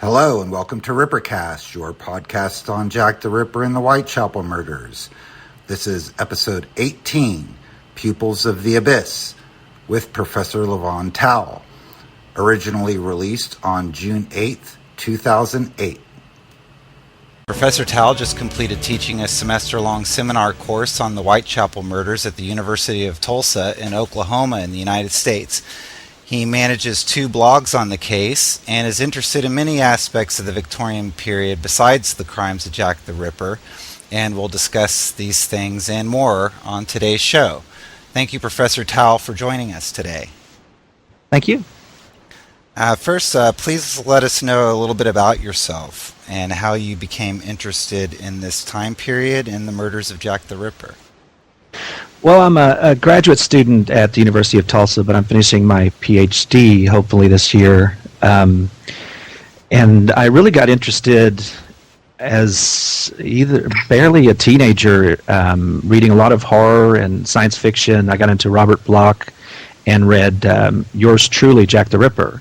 Hello and welcome to Rippercast, your podcast on Jack the Ripper and the Whitechapel murders. This is episode 18, Pupils of the Abyss, with Professor Lavaughn Towell, originally released on June 8th, 2008. Professor Towell just completed teaching a semester-long seminar course on the Whitechapel murders at the University of Tulsa in Oklahoma in the United States. He manages 2 blogs on the case and is interested in many aspects of the Victorian period besides the crimes of Jack the Ripper, and we'll discuss these things and more on today's show. Thank you, Professor Towell, for joining us today. Thank you. First, please let us know a little bit about yourself and how you became interested in this time period and the murders of Jack the Ripper. Well, I'm a graduate student at the University of Tulsa, but I'm finishing my PhD hopefully this year. And I really got interested as barely a teenager, reading a lot of horror and science fiction. I got into Robert Bloch and read Yours Truly, Jack the Ripper.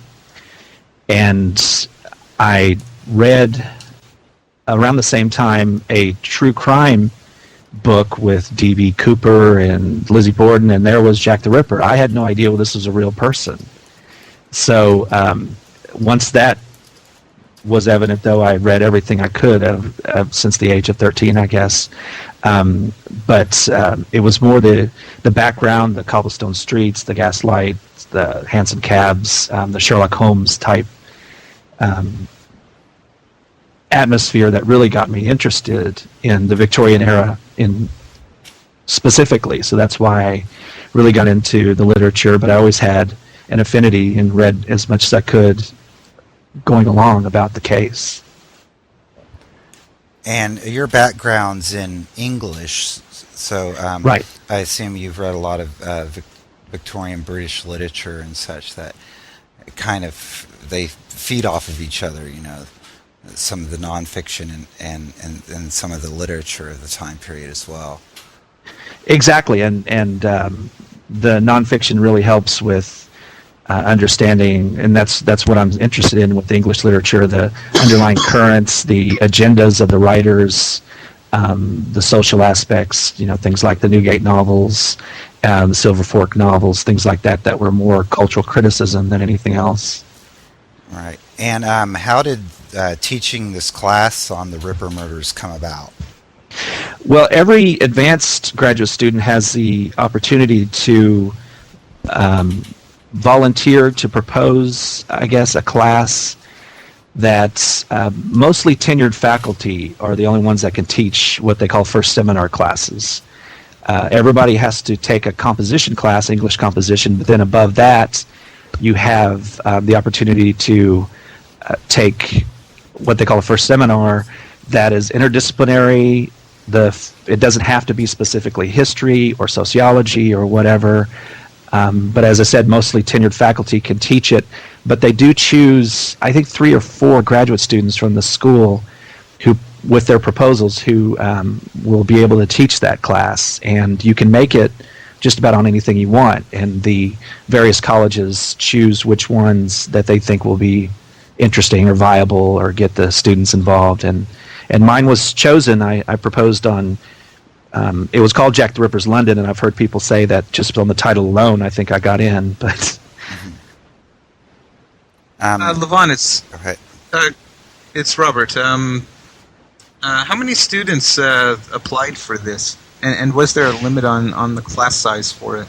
And I read around the same time a true crime book with D.B. Cooper and Lizzie Borden, and there was Jack the Ripper. I had no idea this was a real person. So once that was evident, though, I read everything I could since the age of 13, I guess. But it was more the background, the cobblestone streets, the gaslight, the hansom cabs, the Sherlock Holmes type atmosphere that really got me interested in the Victorian era specifically. So that's why I really got into the literature, but I always had an affinity and read as much as I could going along about the case. And your background's in English, so right. I assume you've read a lot of Victorian British literature and such that kind of they feed off of each other, you know, some of the nonfiction and some of the literature of the time period as well. Exactly, and the nonfiction really helps with understanding, and that's what I'm interested in with the English literature: the underlying currents, the agendas of the writers, the social aspects. You know, things like the Newgate novels, the Silver Fork novels, things like that were more cultural criticism than anything else. Right. And how did teaching this class on the Ripper murders come about? Well, every advanced graduate student has the opportunity to volunteer to propose, I guess, a class that mostly tenured faculty are the only ones that can teach what they call first seminar classes. Everybody has to take a composition class, English composition, but then above that, you have the opportunity to take what they call a first seminar that is interdisciplinary. It doesn't have to be specifically history or sociology or whatever, but as I said, mostly tenured faculty can teach it, but they do choose, I think, 3 or 4 graduate students from the school who, with their proposals, who will be able to teach that class, and you can make it just about on anything you want, and the various colleges choose which ones that they think will be interesting or viable or get the students involved, and mine was chosen. I proposed on it was called Jack the Ripper's London, and I've heard people say that just on the title alone I think I got in, but Lavaughn, it's Robert. How many students applied for this, and was there a limit on the class size for it?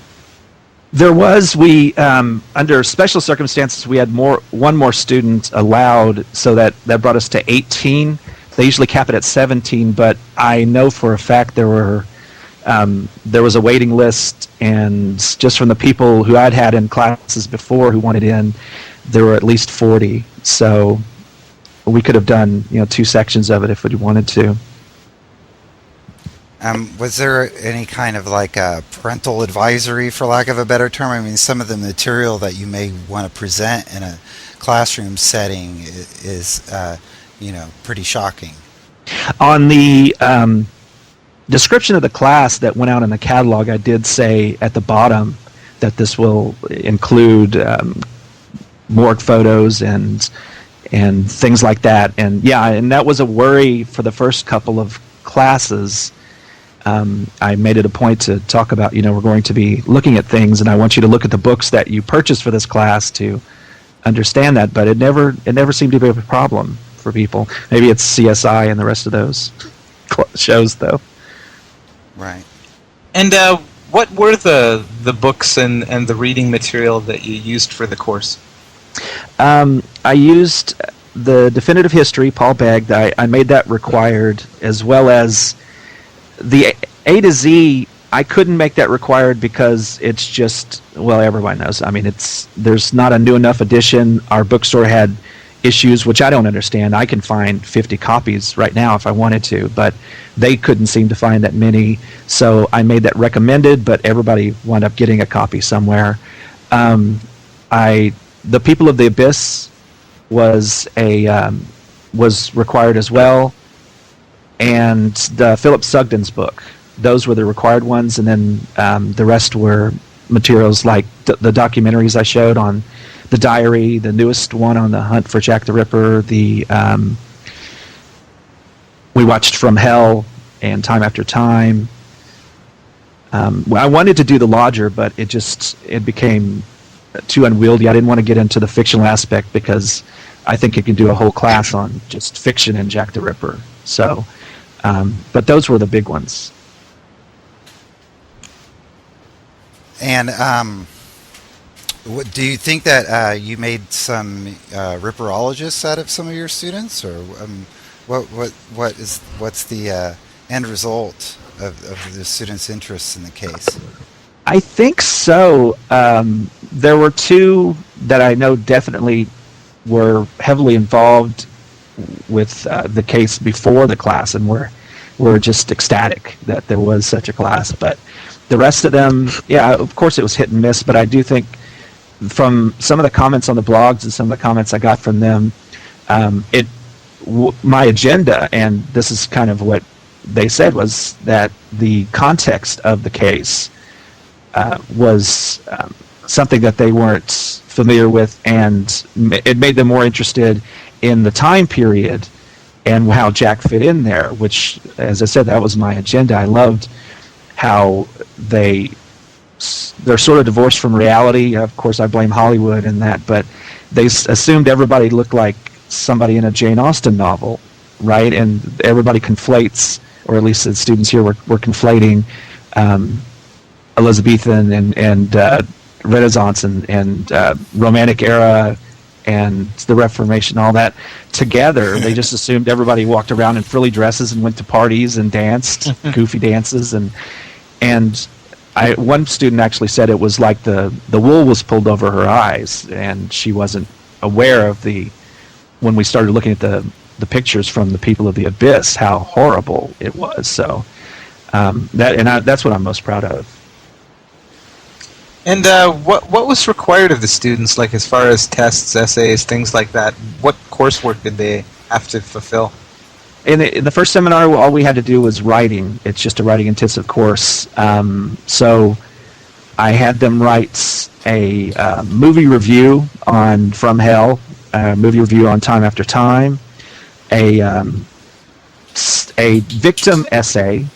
There was. We under special circumstances we had one more student allowed, so that brought us to 18. They usually cap it at 17, but I know for a fact there was a waiting list, and just from the people who I'd had in classes before who wanted in, there were at least 40. So we could have done 2 sections of it if we wanted to. Was there any kind of like a parental advisory, for lack of a better term? I mean, some of the material that you may want to present in a classroom setting is pretty shocking. On the description of the class that went out in the catalog, I did say at the bottom that this will include morgue photos and and things like that. And yeah, and that was a worry for the first couple of classes. I made it a point to talk about, we're going to be looking at things, and I want you to look at the books that you purchased for this class to understand that. But it never seemed to be a problem for people. Maybe it's CSI and the rest of those shows, though. Right. And what were the books and the reading material that you used for the course? I used the definitive history, Paul Begg. I made that required, as well as the A to Z. I couldn't make that required because it's just, well, everyone knows. I mean, there's not a new enough edition. Our bookstore had issues, which I don't understand. I can find 50 copies right now if I wanted to, but they couldn't seem to find that many. So I made that recommended, but everybody wound up getting a copy somewhere. The People of the Abyss was required as well, and the Philip Sugden's book. Those were the required ones, and then the rest were materials like the documentaries I showed on the diary, the newest one on the hunt for Jack the Ripper. We watched From Hell and Time After Time. I wanted to do The Lodger, but it became too unwieldy. I didn't want to get into the fictional aspect because I think you can do a whole class on just fiction and Jack the Ripper. So, but those were the big ones. And do you think that you made some Ripperologists out of some of your students, or what's the end result of the students' interests in the case? I think so. There were two that I know definitely were heavily involved with the case before the class, and were just ecstatic that there was such a class. But the rest of them, yeah, of course it was hit and miss, but I do think from some of the comments on the blogs and some of the comments I got from them, my agenda, and this is kind of what they said, was that the context of the case was something that they weren't familiar with, and it made them more interested in the time period and how Jack fit in there, which, as I said, that was my agenda. I loved how they're sort of divorced from reality. Of course, I blame Hollywood in that, but they assumed everybody looked like somebody in a Jane Austen novel, right? And everybody conflates, or at least the students here were conflating Elizabethan and Renaissance and Romantic era and the Reformation, all that together. They just assumed everybody walked around in frilly dresses and went to parties and danced goofy dances, and one student actually said it was like the wool was pulled over her eyes, and she wasn't aware of when we started looking at the pictures from the People of the Abyss, how horrible it was. So that's what I'm most proud of. And what was required of the students, like as far as tests, essays, things like that? What coursework did they have to fulfill? In the first seminar, all we had to do was writing. It's just a writing-intensive course. So I had them write a movie review on From Hell, a movie review on Time After Time, a victim essay,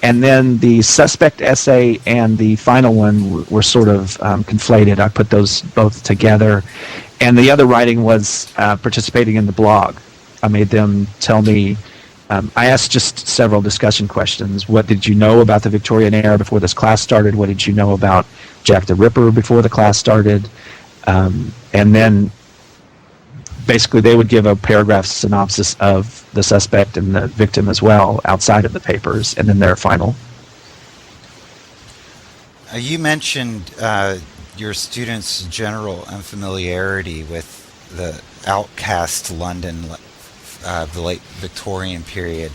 and then the suspect essay and the final one were sort of conflated. I put those both together. And the other writing was participating in the blog. I made them tell me, I asked just several discussion questions. What did you know about the Victorian era before this class started? What did you know about Jack the Ripper before the class started? And then basically they would give a paragraph synopsis of the suspect and the victim as well outside of the papers, and then their final. You mentioned your students' general unfamiliarity with the outcast London of the late Victorian period.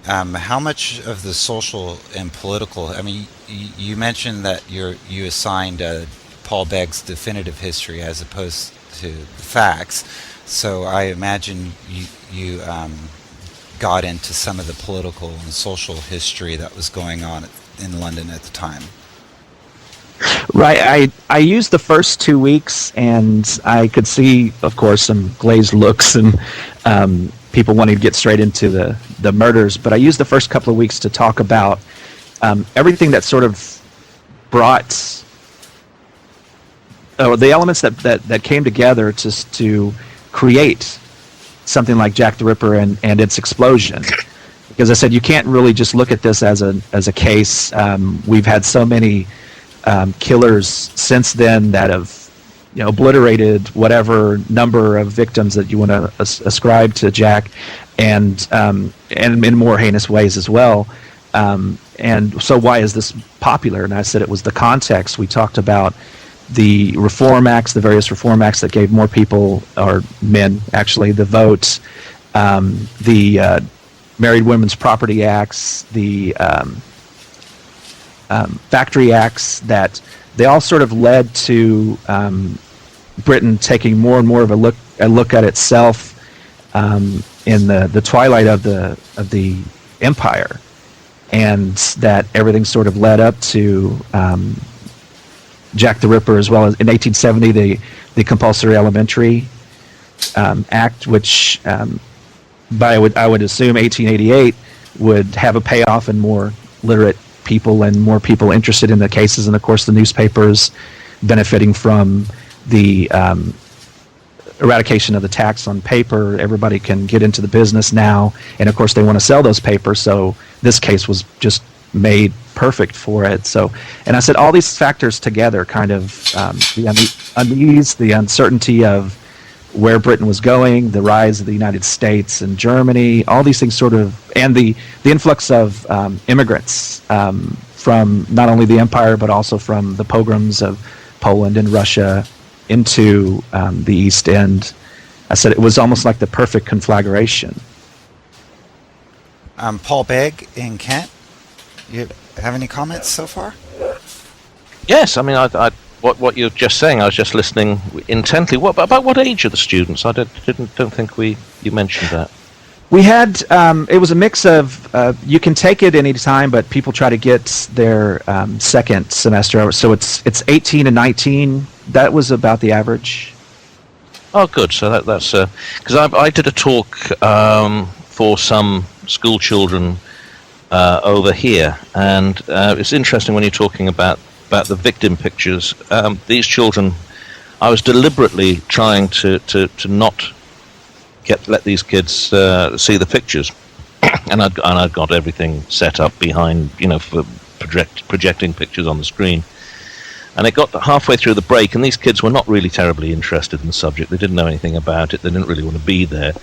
How much of the social and political, I mean, you mentioned that you assigned Paul Begg's definitive history as opposed to the facts, so I imagine you got into some of the political and social history that was going on in London at the time. Right. I used the first 2 weeks, and I could see, of course, some glazed looks and people wanting to get straight into the murders. But I used the first couple of weeks to talk about everything that sort of brought the elements that came together to create something like Jack the Ripper and its explosion. Because I said you can't really just look at this as a case. We've had so many killers since then that have obliterated whatever number of victims that you want to ascribe to Jack, and in more heinous ways as well. And so why is this popular? And I said it was the context. We talked about the Reform Acts, the various Reform Acts that gave more people, or men actually, the vote, the Married Women's Property Acts, the Factory Acts, that they all sort of led to Britain taking more and more of a look at itself in the twilight of the empire, and that everything sort of led up to Jack the Ripper, as well as in 1870 the Compulsory Elementary Act, which I would assume 1888 would have a payoff in more literate people and more people interested in the cases, and of course the newspapers benefiting from the eradication of the tax on paper. Everybody can get into the business now, and of course they want to sell those papers, so this case was just made perfect for it. So, and I said all these factors together, kind of the unease, the uncertainty of where Britain was going, the rise of the United States and Germany, all these things sort of, and the influx of immigrants from not only the empire but also from the pogroms of Poland and Russia into the East End. I said it was almost like the perfect conflagration. Paul Begg in Kent, you have any comments so far? Yes, I mean, what you're just saying, I was just listening intently. About what age are the students? I don't think you mentioned that. We had it was a mix of you can take it any time, but people try to get their second semester. So it's 18 and 19. That was about the average. Oh, good. So that's because I did a talk for some school children over here, and it's interesting when you're talking about the victim pictures. These children, I was deliberately trying to not let these kids see the pictures, and I'd got everything set up behind, for projecting pictures on the screen. And it got halfway through the break, and these kids were not really terribly interested in the subject. They didn't know anything about it. They didn't really want to be there.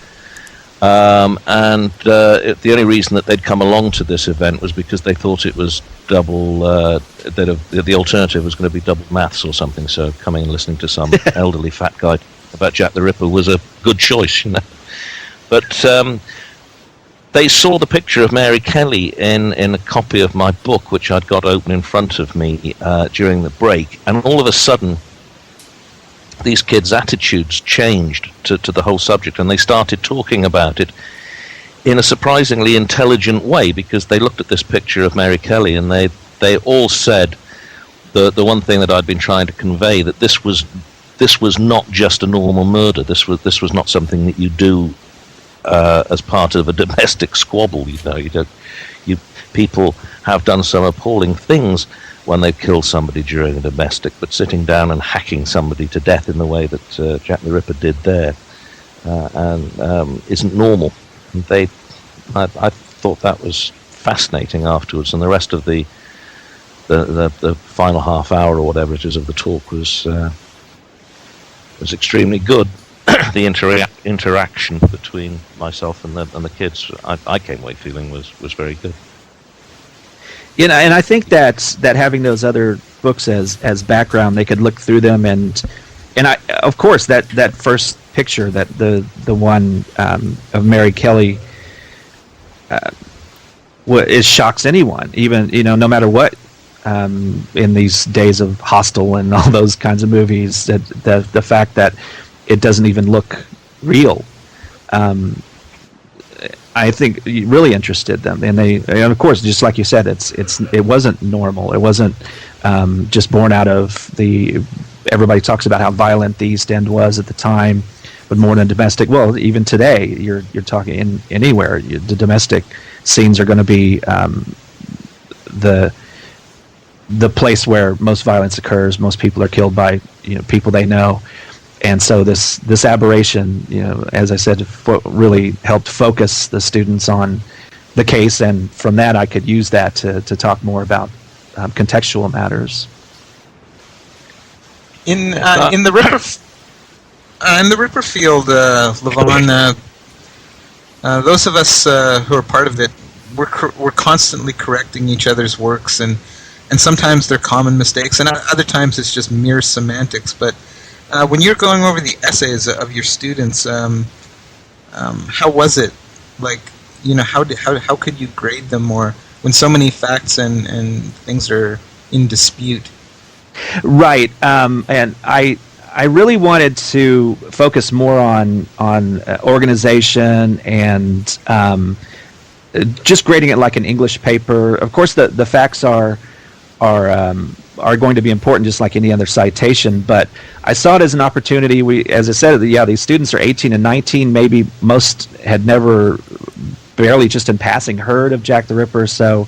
The only reason that they'd come along to this event was because they thought it was double, the alternative was going to be double maths or something, so coming and listening to some elderly fat guy about Jack the Ripper was a good choice, But they saw the picture of Mary Kelly in a copy of my book, which I'd got open in front of me during the break, and all of a sudden these kids' attitudes changed to the whole subject, and they started talking about it in a surprisingly intelligent way, because they looked at this picture of Mary Kelly and they all said the one thing that I'd been trying to convey, that this was not just a normal murder. This was not something that you do as part of a domestic squabble. People have done some appalling things when they've killed somebody during a domestic, but sitting down and hacking somebody to death in the way that Jack the Ripper did there isn't normal. And I thought that was fascinating afterwards, and the rest of the final half hour or whatever it is of the talk was extremely good. The interaction between myself and the kids, I came away feeling was very good. And I think that having those other books as background, they could look through them, and I, of course, that first picture, that the one of Mary Kelly, it shocks anyone, even no matter what. In these days of Hostel and all those kinds of movies, that the fact that it doesn't even look real. I think really interested them, and of course, just like you said, it wasn't normal. It wasn't just born out of everybody talks about how violent the East End was at the time, but more than domestic. Well, even today, you're talking in anywhere, the domestic scenes are going to be the place where most violence occurs. Most people are killed by people they know. And so this aberration, as I said, really helped focus the students on the case, and from that I could use that to talk more about contextual matters. In the Ripper field, Lavaughn, those of us who are part of it, we're constantly correcting each other's works, and sometimes they're common mistakes, and other times it's just mere semantics. But when you're going over the essays of your students, how was it? Like, how could you grade them more when so many facts and things are in dispute? Right, and I really wanted to focus more on organization and just grading it like an English paper. Of course, the facts are going to be important, just like any other citation. But I saw it as an opportunity. As I said, these students are 18 and 19. Maybe most had never, barely just in passing, heard of Jack the Ripper. So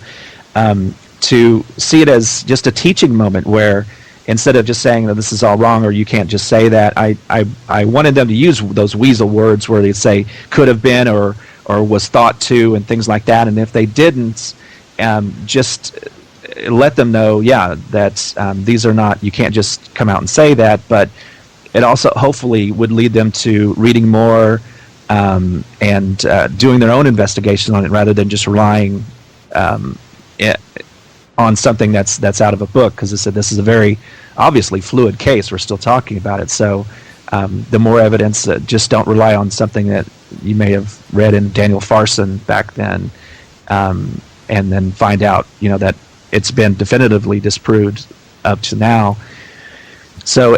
to see it as just a teaching moment, where instead of just saying that this is all wrong or you can't just say that, I wanted them to use those weasel words where they say could have been or was thought to and things like that. And if they didn't, just let them know, that these are not, you can't just come out and say that, but it also hopefully would lead them to reading more and doing their own investigation on it, rather than just relying on something that's out of a book, because this is a very obviously fluid case. We're still talking about it, so the more evidence, just don't rely on something that you may have read in Daniel Farson back then, and then find out that it's been definitively disproved up to now. So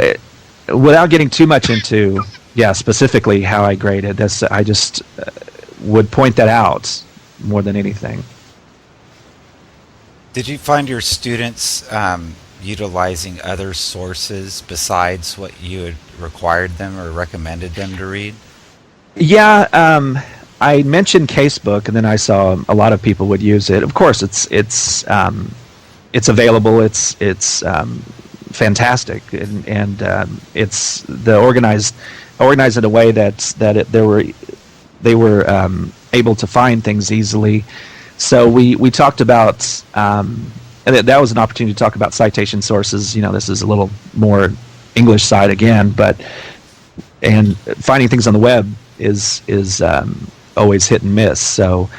without getting too much into specifically how I graded this, I just would point that out more than anything. Did you find your students utilizing other sources besides what you had required them or recommended them to read? Yeah, I mentioned Casebook, and then I saw a lot of people would use it. Of course, it's available. It's fantastic, and it's organized in a way that they were able to find things easily. So we talked about, and that was an opportunity to talk about citation sources. This is a little more English side again, and finding things on the web is always hit and miss. So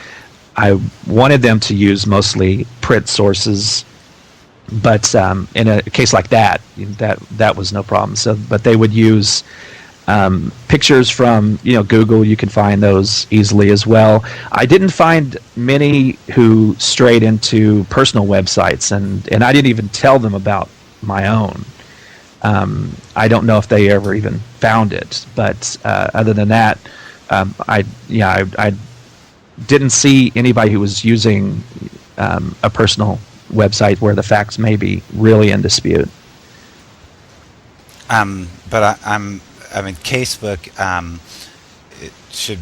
I wanted them to use mostly print sources, but in a case like that was no problem. So, but they would use pictures from Google. You can find those easily as well. I didn't find many who strayed into personal websites, and I didn't even tell them about my own. I don't know if they ever even found it, but other than that, I didn't see anybody who was using a personal website where the facts may be really in dispute. But Casebook, it should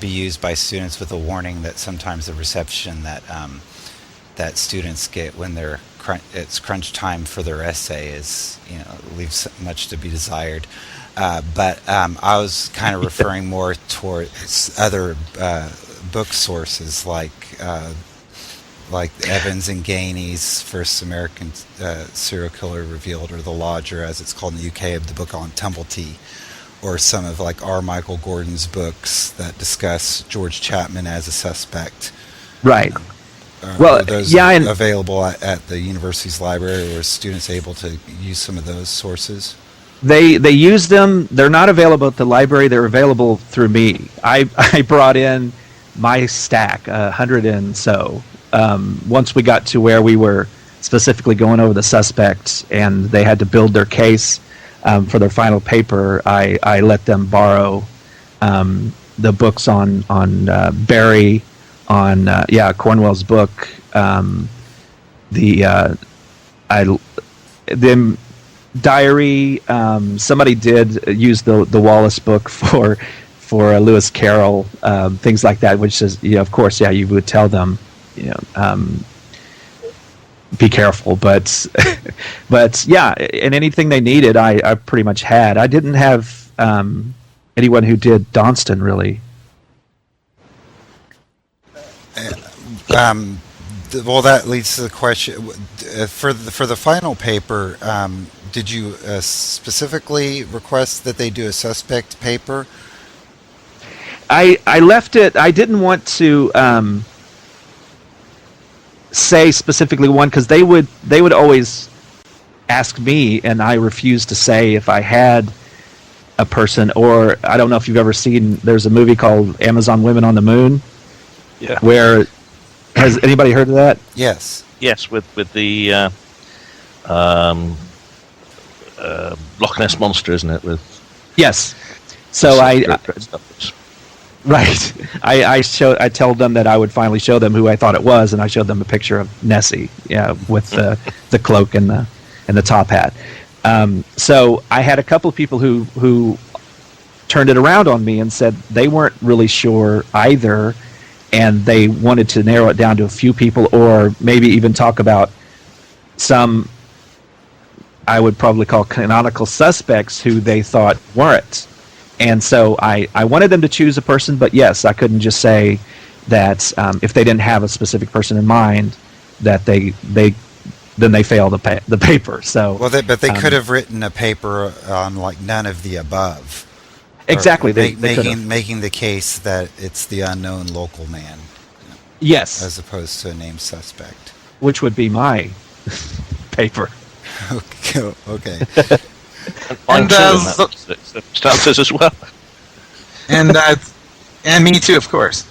be used by students with a warning that sometimes the reception that students get when it's crunch time for their essay is leaves much to be desired. But I was kind of referring more towards other book sources like Evans and Gainey's First American Serial Killer Revealed, or The Lodger as it's called in the UK, the book on Tumblety, or some of R. Michael Gordon's books that discuss George Chapman as a suspect. Right. Are those available at the university's library, or are students able to use some of those sources? They use them. They're not available at the library. They're available through me. I brought in my stack, 100 and so. Once we got to where we were specifically going over the suspects and they had to build their case for their final paper, I let them borrow the books on Barry, on Cornwell's book. The diary. Somebody did use the Wallace book for Lewis Carroll, things like that. Which is, of course, you would tell them, be careful. But and anything they needed, I pretty much had. I didn't have anyone who did Donston really. Well, that leads to the question for the final paper. Did you specifically request that they do a suspect paper? I left it. I didn't want to say specifically one, because they would always ask me, and I refused to say if I had a person. Or I don't know if you've ever seen. There's a movie called Amazon Women on the Moon. Yeah. Where has anybody heard of that? Yes. Yes, with the Loch Ness monster, isn't it? With Yes. So right. I told them that I would finally show them who I thought it was, and I showed them a picture of Nessie, with the cloak and the top hat. So I had a couple of people who turned it around on me and said they weren't really sure either, and they wanted to narrow it down to a few people, or maybe even talk about some I would probably call canonical suspects who they thought weren't. And so I wanted them to choose a person, but yes, I couldn't just say that if they didn't have a specific person in mind, that they failed the paper. So but they could have written a paper on like none of the above. Exactly, making the case that it's the unknown local man. Yes, as opposed to a named suspect, which would be my paper. Okay. And circumstances as well. And me too, of course.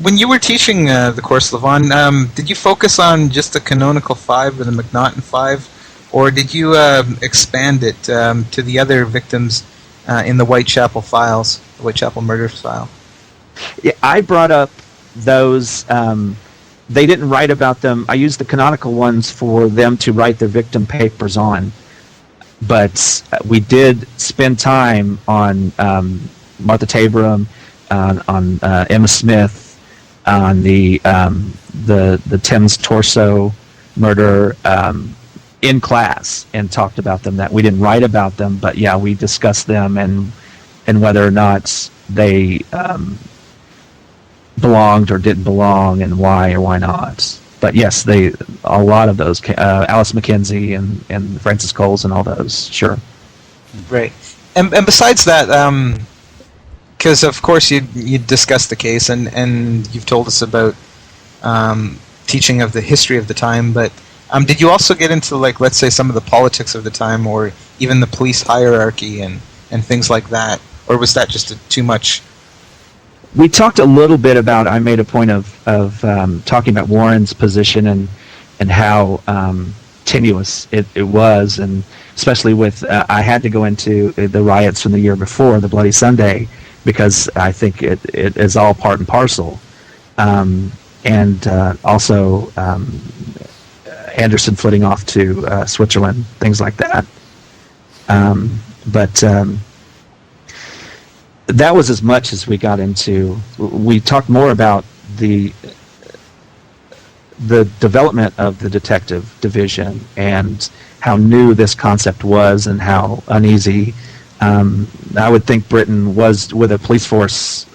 When you were teaching the course, Lavaughn, did you focus on just the canonical 5 or the MacNaughton 5, or did you expand it to the other victims in the Whitechapel files, the Whitechapel murders file? Yeah, I brought up those. They didn't write about them. I used the canonical ones for them to write their victim papers on. But we did spend time on Martha Tabram, on Emma Smith, on the Thames Torso murder in class, and talked about them. That we didn't write about them, but yeah, we discussed them and whether or not they belonged or didn't belong, and why or why not. But yes, a lot of those, Alice McKenzie and Francis Coles and all those, sure. Right. And besides that, because of course you discussed the case and you've told us about teaching of the history of the time, but did you also get into, like, let's say some of the politics of the time, or even the police hierarchy and things like that? Or was that just too much? We talked a little bit about, I made a point of talking about Warren's position and how tenuous it was, and especially with, I had to go into the riots from the year before, the Bloody Sunday, because I think it is all part and parcel. And also Anderson flitting off to Switzerland, things like that. But that was as much as we got into. We talked more about the development of the detective division and how new this concept was and how uneasy. I would think Britain was with a police force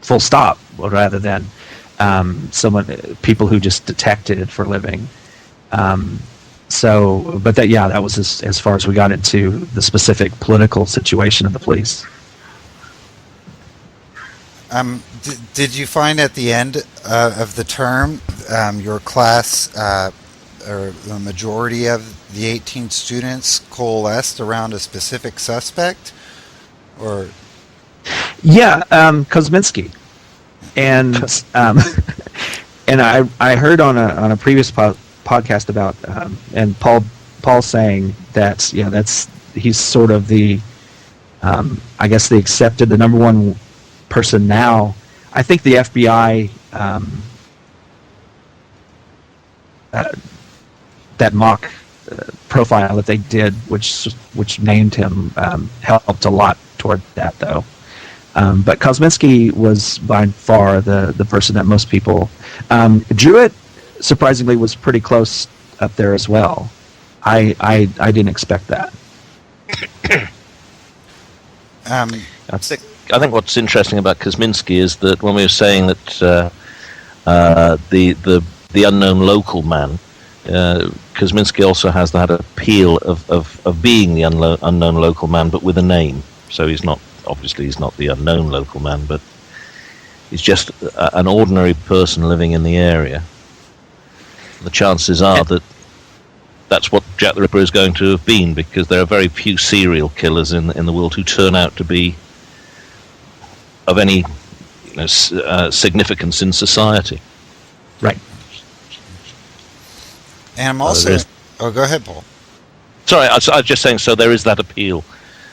full stop, rather than people who just detected for a living. But that was as far as we got into the specific political situation of the police. Did you find at the end of the term your class, or the majority of the 18 students, coalesced around a specific suspect? Or yeah, Kosminski, and and I heard on a previous podcast about and Paul saying that he's sort of the I guess the number one person now. I think the FBI, that mock profile that they did, which named him, helped a lot toward that, though. But Kosminski was by far the person that most people. Jewett, surprisingly, was pretty close up there as well. I didn't expect that. I think what's interesting about Kosminski is that when we were saying that the unknown local man, Kosminski also has that appeal of being the unknown local man, but with a name. So he's not the unknown local man, but he's just an ordinary person living in the area. The chances are that that's what Jack the Ripper is going to have been, because there are very few serial killers in the world who turn out to be of any significance in society. Right. And I'm also... go ahead, Paul. Sorry, I was just saying, so there is that appeal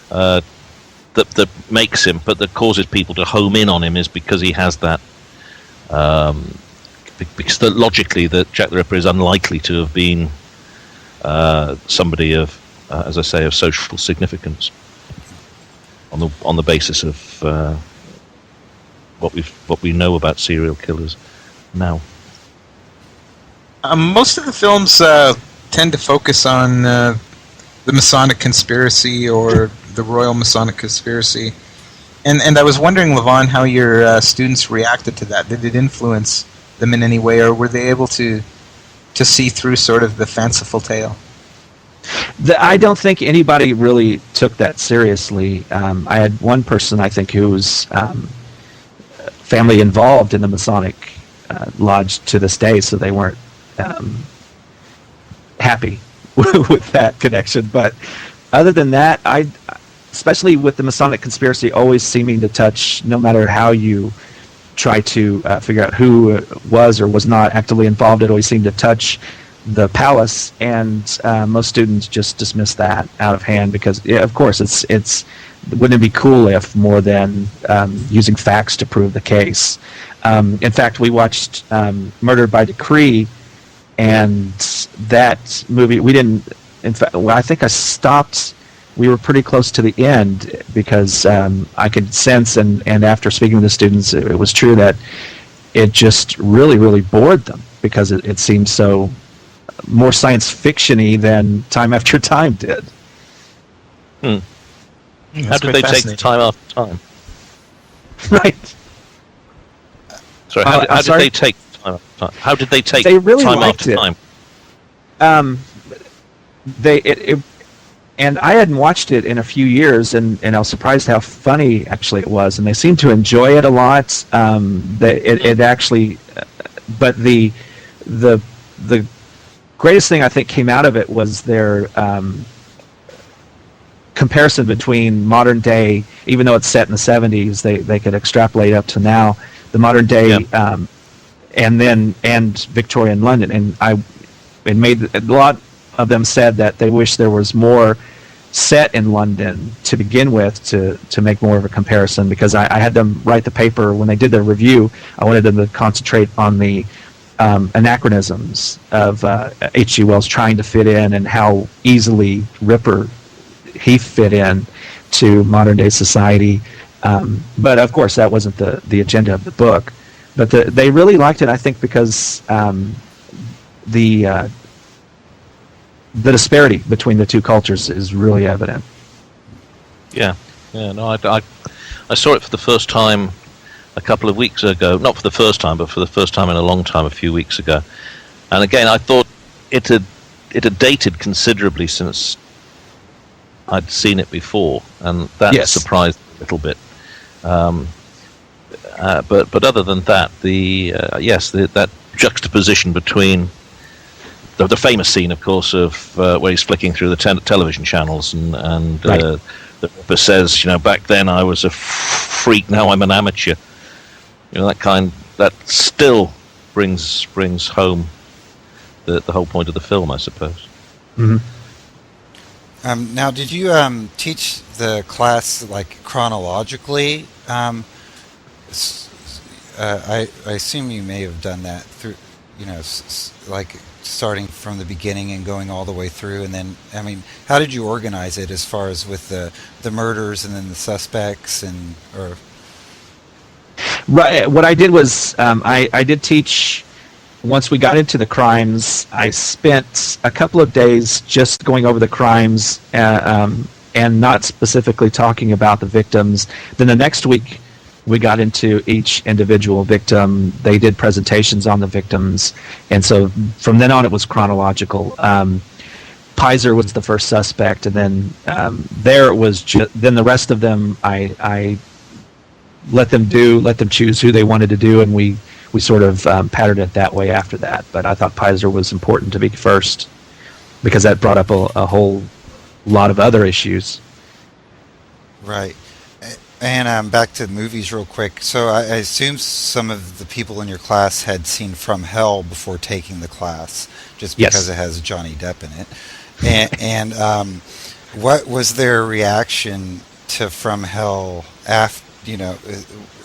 that makes him, but that causes people to home in on him, is because he has that... because logically, that Jack the Ripper is unlikely to have been somebody of, as I say, of social significance on the basis of what we know about serial killers now. Most of the films tend to focus on the Masonic conspiracy or the Royal Masonic conspiracy, and I was wondering, Lavaughn, how your students reacted to that. Did it influence them in any way, or were they able to see through sort of the fanciful tale? I don't think anybody really took that seriously. I had one person, I think, who was family involved in the Masonic Lodge to this day, so they weren't happy with that connection. But other than that, especially with the Masonic conspiracy always seeming to touch, no matter how you try to figure out who was or was not actively involved, it always seemed to touch the palace, and most students just dismiss that out of hand because, yeah, of course, it's wouldn't it be cool if more than using facts to prove the case. In fact, we watched Murder by Decree, and that movie, we didn't, in fact, I think I stopped, we were pretty close to the end because I could sense, and after speaking to the students, it was true that it just really, really bored them because it seemed so more science fiction-y than Time After Time did. How did they take time after time? Right. Sorry, how did they take time after time? How did they take they really time liked after it. time? And I hadn't watched it in a few years, and I was surprised how funny actually it was, and they seemed to enjoy it a lot. It actually, but the greatest thing I think came out of it was their comparison between modern day, even though it's set in the 70s, they could extrapolate up to now, the modern day, and Victorian London, and it made a lot of them said that they wish there was more set in London to begin with to make more of a comparison, because I had them write the paper when they did their review. I wanted them to concentrate on the anachronisms of H.G. Wells trying to fit in, and how easily Ripper he fit in to modern day society. But of course that wasn't the agenda of the book. But they really liked it, I think, because the disparity between the two cultures is really evident. No, I saw it for the first time a couple of weeks ago. Not for the first time, but for the first time in a long time, a few weeks ago. And again, I thought it had dated considerably since I'd seen it before, and that surprised me a little bit. But other than that, that juxtaposition between the famous scene, of course, of where he's flicking through the television channels, and right. The Ripper says, back then I was a freak, now I'm an amateur. That still brings home the whole point of the film, I suppose. Mm-hmm. Now, did you teach the class like chronologically, I assume you may have done that through, like starting from the beginning and going all the way through, and then, I mean, how did you organize it as far as with the murders and then the suspects or? Right. What I did was I did teach. Once we got into the crimes, I spent a couple of days just going over the crimes and not specifically talking about the victims. Then the next week, we got into each individual victim. They did presentations on the victims, and so from then on, it was chronological. Pizer was the first suspect, and then there it was. Then the rest of them, I let them choose who they wanted to do, and we sort of patterned it that way after that. But I thought Pizer was important to be first because that brought up a whole lot of other issues. Right. And back to movies real quick. So I assume some of the people in your class had seen From Hell before taking the class, just because it has Johnny Depp in it. And what was their reaction to From Hell after,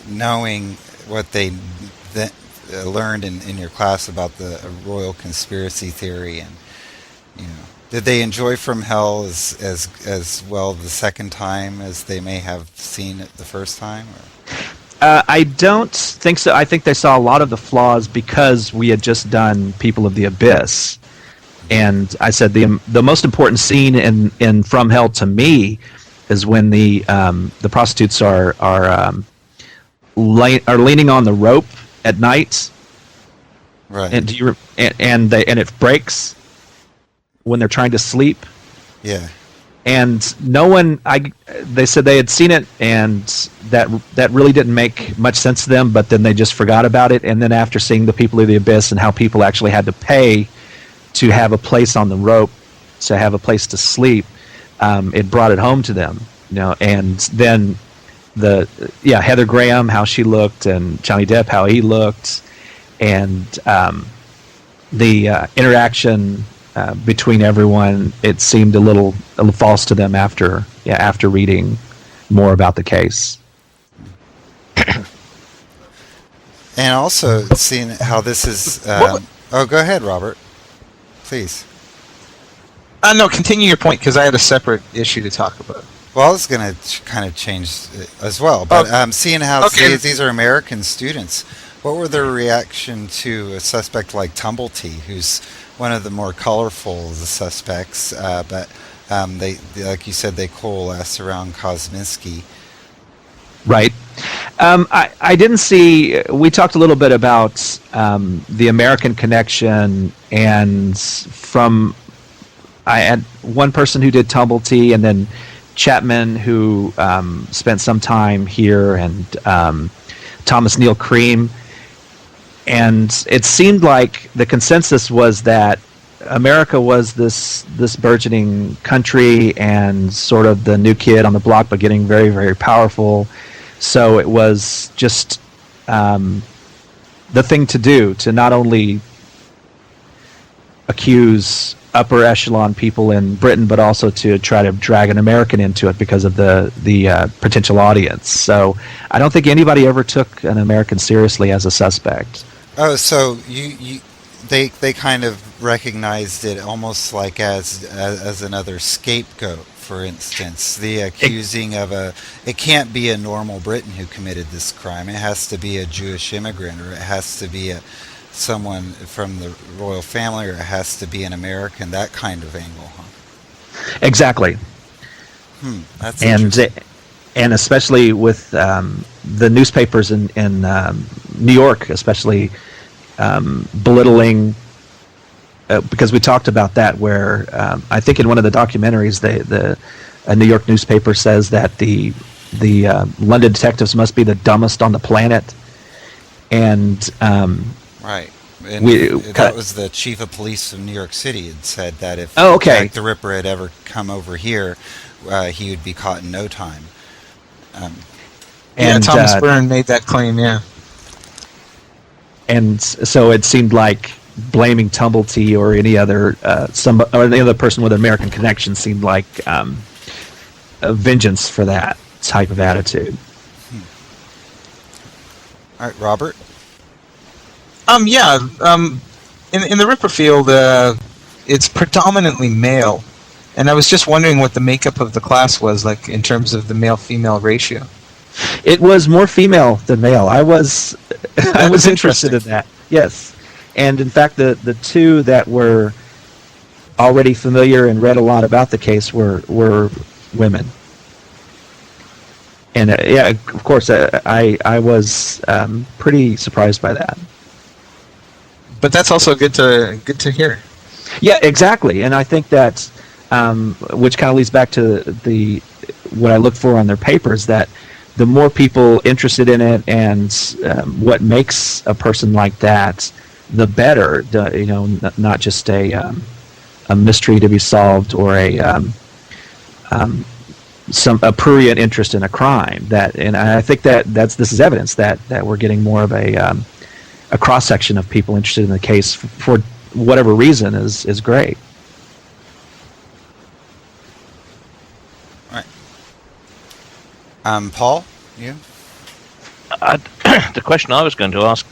knowing what they learned in your class about the royal conspiracy theory, and did they enjoy From Hell as well the second time as they may have seen it the first time? I don't think so. I think they saw a lot of the flaws because we had just done People of the Abyss, and I said the most important scene in From Hell to me is when the prostitutes are leaning on the rope at night, right? And and it breaks when they're trying to sleep. Yeah. And they said they had seen it, and that really didn't make much sense to them, but then they just forgot about it. And then after seeing the People of the Abyss and how people actually had to pay to have a place on the rope, to have a place to sleep, it brought it home to them, and then Heather Graham, how she looked, and Johnny Depp, how he looked, and the interaction between everyone, it seemed a little false to them after reading more about the case. And also seeing how this is. Go ahead, Robert. Please. No, continue your point because I had a separate issue to talk about. Well, I was going to kind of change as well, but seeing how these are American students, what were their reaction to a suspect like Tumblety, who's one of the more colorful of the suspects, but they, like you said, they coalesce around Kosminski. Right. I didn't see. We talked a little bit about the American connection, and I had one person who did Tumblety, and then Chapman, who spent some time here, and Thomas Neal Cream. And it seemed like the consensus was that America was this burgeoning country and sort of the new kid on the block, but getting very, very powerful. So it was just the thing to do, to not only accuse upper echelon people in Britain, but also to try to drag an American into it because of the potential audience. So I don't think anybody ever took an American seriously as a suspect. Oh, so they kind of recognized it almost like as another scapegoat. For instance, the accusing of it can't be a normal Briton who committed this crime. It has to be a Jewish immigrant, or it has to be someone from the royal family, or it has to be an American. That kind of angle, huh? Exactly. That's interesting. And especially with the newspapers in New York, especially belittling, because we talked about that, where I think in one of the documentaries, a New York newspaper says that the London detectives must be the dumbest on the planet, and right. And that was the chief of police of New York City had said that if Jack the Ripper had ever come over here, he would be caught in no time. And Thomas Byrne made that claim, yeah. And so it seemed like blaming Tumblety or any other any other person with an American connection seemed like a vengeance for that type of attitude. All right, Robert. Yeah. In the Ripper field, it's predominantly male, and I was just wondering what the makeup of the class was like in terms of the male-female ratio. It was more female than male. I was interested in that. Yes, and in fact, the two that were already familiar and read a lot about the case were women. And yeah, of course, I was pretty surprised by that. But that's also good to hear. Yeah, exactly. And I think that, which kind of leads back to what I look for on their papers, that the more people interested in it and what makes a person like that, the better. Not just a mystery to be solved or a prurient interest in a crime. And I think this is evidence that we're getting more of a cross section of people interested in the case for whatever reason is great. All right. Paul, you? The question I was going to ask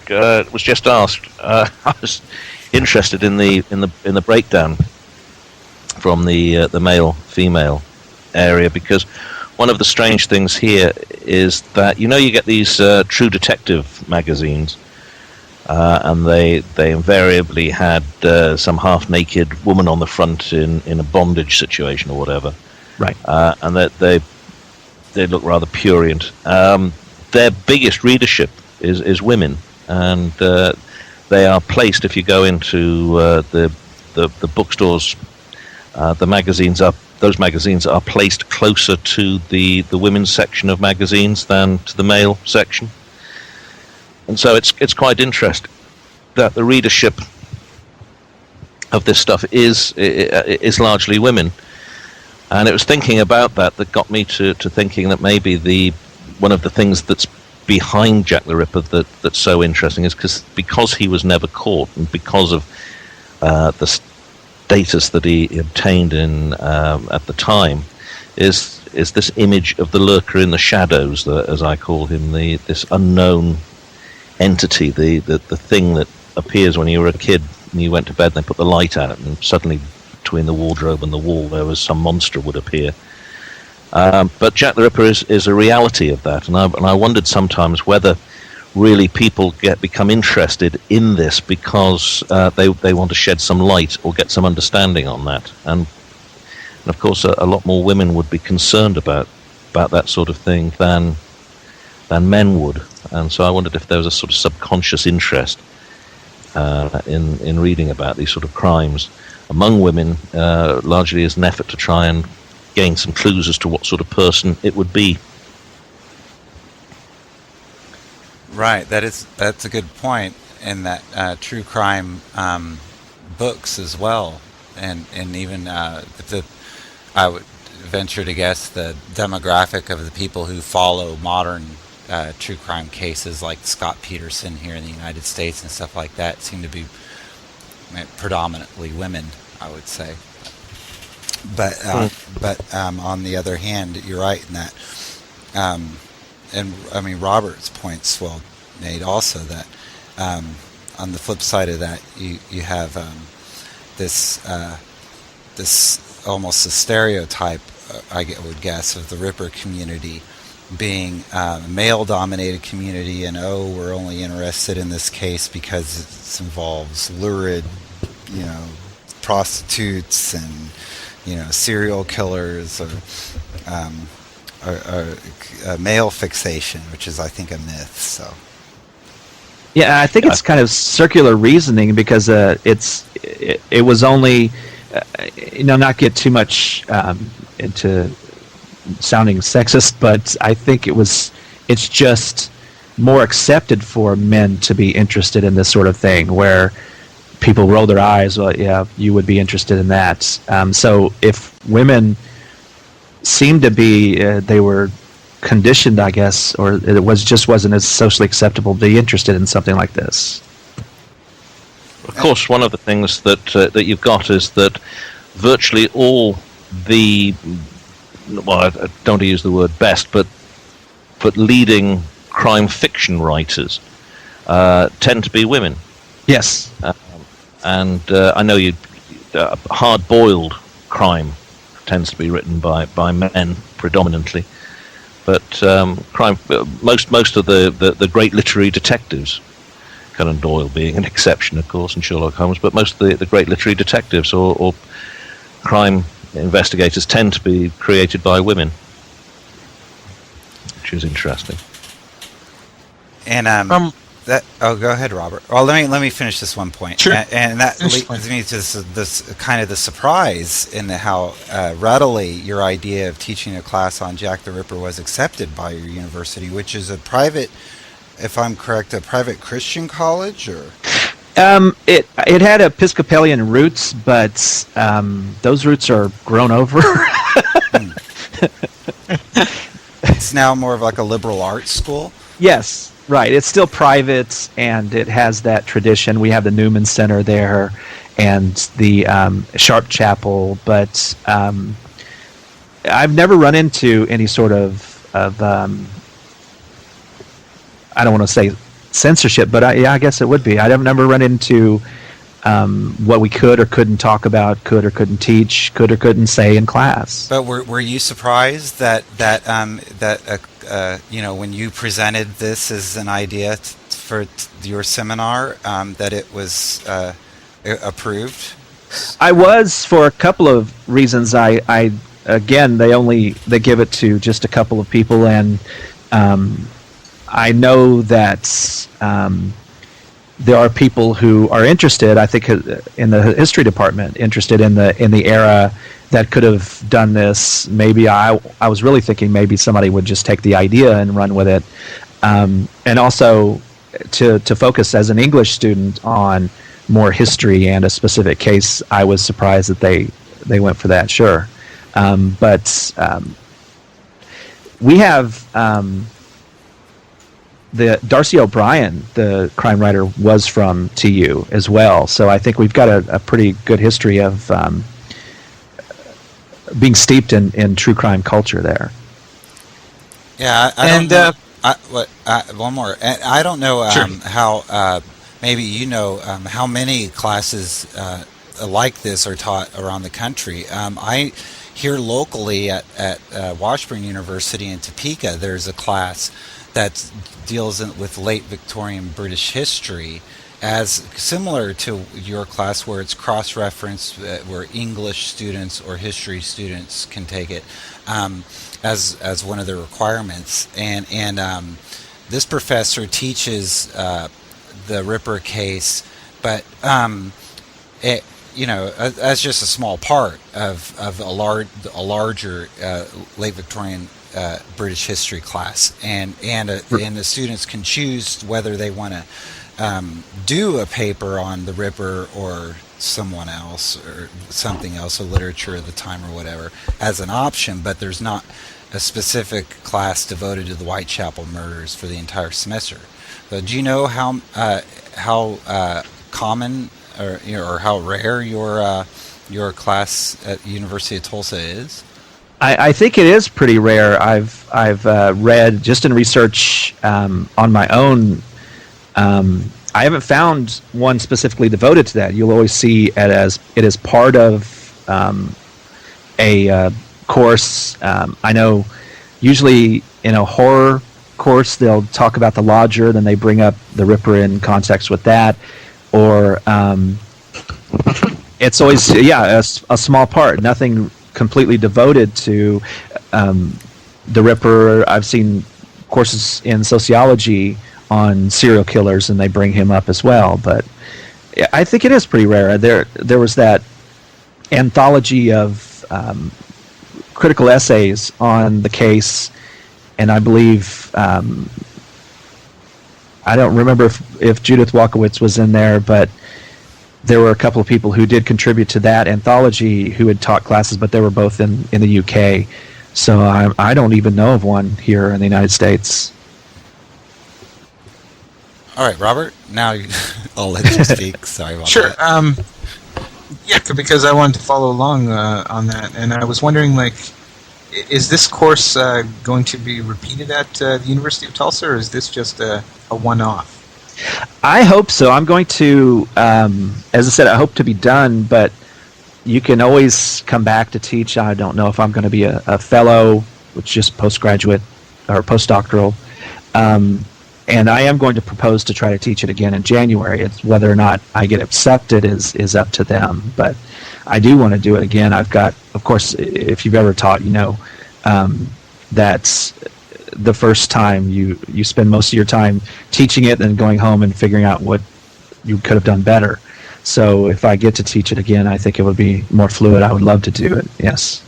was just asked. I was interested in the breakdown from the male-female area, because one of the strange things here is that you get these True Detective magazines, and they invariably had some half-naked woman on the front in a bondage situation or whatever, right? And that they look rather prurient. Their biggest readership is women, and they are placed, if you go into the bookstores, those magazines are placed closer to the women's section of magazines than to the male section. And so it's quite interesting that the readership of this stuff is largely women. And it was thinking about that got me to thinking that maybe one of the things that's behind Jack the Ripper that's so interesting is because he was never caught, and because of the status that he obtained in at the time, is this image of the lurker in the shadows, as I call him, this unknown entity, the thing that appears when you were a kid and you went to bed and they put the light out, and suddenly between the wardrobe and the wall there was some monster would appear. But Jack the Ripper is a reality of that, and I wondered sometimes whether really people become interested in this because they want to shed some light or get some understanding on that, and of course a lot more women would be concerned about that sort of thing than men would, and so I wondered if there was a sort of subconscious interest in reading about these sort of crimes among women, largely as an effort to try and gain some clues as to what sort of person it would be. Right, that's a good point. In that true crime books as well, and even I would venture to guess the demographic of the people who follow modern true crime cases, like Scott Peterson here in the United States and stuff like that, seem to be predominantly women, I would say. But on the other hand, you're right in that. And I mean, Robert's point's well made also, that on the flip side of that, you have this almost a stereotype, I would guess, of the Ripper community being a male-dominated community, and we're only interested in this case because it involves lurid, prostitutes and serial killers, or male fixation, which is, I think, a myth. So, yeah, I think it's kind of circular reasoning, because it was only, not get too much into sounding sexist, but I think it's just more accepted for men to be interested in this sort of thing, where people roll their eyes. Well, yeah, you would be interested in that. So if women seemed to be, they were conditioned, I guess, or it wasn't as socially acceptable to be interested in something like this. Of course, one of the things that you've got is that virtually all the, well, I don't want to use the word best, but leading crime fiction writers tend to be women. Yes. And I know hard-boiled crime tends to be written by men predominantly, but crime most of the great literary detectives, Conan Doyle being an exception, of course, and Sherlock Holmes, but most of the great literary detectives or crime investigators tend to be created by women, which is interesting. And go ahead, Robert. Well, let me finish this one point. Sure. And that leads me to this kind of the surprise in how readily your idea of teaching a class on Jack the Ripper was accepted by your university, which is a private, if I'm correct, a private Christian college, or? It had Episcopalian roots, but those roots are grown over. It's now more of like a liberal arts school? Yes, right. It's still private, and it has that tradition. We have the Newman Center there and the Sharp Chapel, but I've never run into any sort of I don't want to say censorship, but I guess it would be. I've never run into what we could or couldn't talk about, could or couldn't teach, could or couldn't say in class. But were you surprised that when you presented this as an idea for your seminar, that it was approved? I was, for a couple of reasons. I again, they give it to just a couple of people, and I know that there are people who are interested, I think, in the history department, interested in the era that could have done this. Maybe I was really thinking maybe somebody would just take the idea and run with it, and also to focus as an English student on more history and a specific case. I was surprised that they went for that. Sure, but we have. The Darcy O'Brien, the crime writer, was from TU as well. So I think we've got a pretty good history of being steeped in true crime culture there. Yeah, one more. I don't know Sure. how. Maybe how many classes like this are taught around the country. I here locally at Washburn University in Topeka, there's a class that deals with late Victorian British history, as similar to your class, where it's cross-referenced, where English students or history students can take it as one of the requirements. And this professor teaches the Ripper case, but as just a small part of a larger late Victorian British history class, and the students can choose whether they want to do a paper on the Ripper or someone else or something else, or literature of the time or whatever, as an option. But there's not a specific class devoted to the Whitechapel murders for the entire semester. So do you know how common or how rare your class at the University of Tulsa is? I think it is pretty rare. I've read just in research on my own. I haven't found one specifically devoted to that. You'll always see it as part of a course. I know usually in a horror course they'll talk about the lodger, then they bring up the Ripper in context with that, or it's always a small part, nothing completely devoted to the Ripper. I've seen courses in sociology on serial killers, and they bring him up as well. But I think it is pretty rare. There was that anthology of critical essays on the case, and I believe I don't remember if Judith Walkowitz was in there, but there were a couple of people who did contribute to that anthology who had taught classes, but they were both in the UK. So I don't even know of one here in the United States. All right, Robert, now I'll let you speak. Sorry about Sure. that. Because I wanted to follow along on that, and I was wondering, is this course going to be repeated at the University of Tulsa, or is this just a one-off? I hope so. I'm going to, as I said, I hope to be done, but you can always come back to teach. I don't know if I'm going to be a fellow, which is just postgraduate or postdoctoral. And I am going to propose to try to teach it again in January. It's whether or not I get accepted is up to them. But I do want to do it again. I've got, of course, if you've ever taught, that's the first time you spend most of your time teaching it and going home and figuring out what you could have done better. So if I get to teach it again, I think it would be more fluid. I would love to do it. Yes.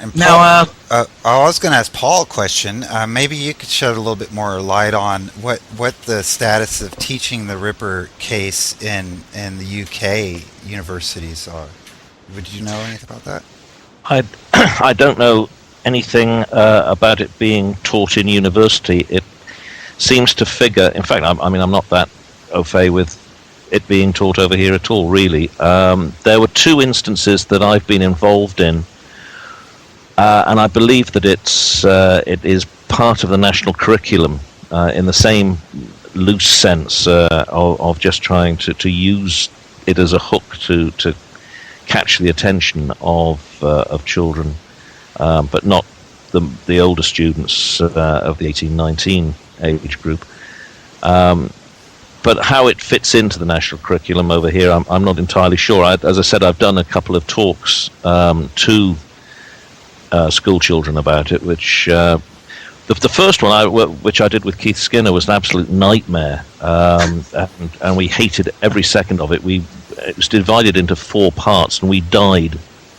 And Paul, I was going to ask Paul a question. Maybe you could shed a little bit more light on what the status of teaching the Ripper case in the UK universities are. Would you know anything about that? I don't know anything about it being taught in university. It seems to figure. In fact, I'm not that au fait with it being taught over here at all. Really, there were two instances that I've been involved in. And I believe that it is part of the national curriculum in the same loose sense of just trying to use it as a hook to catch the attention of children, but not the older students of the 18-19 age group. But how it fits into the national curriculum over here, I'm not entirely sure. As I said, I've done a couple of talks to school children about it, which the first one which I did with Keith Skinner was an absolute nightmare, and we hated every second of it. It was divided into 4 parts, and we died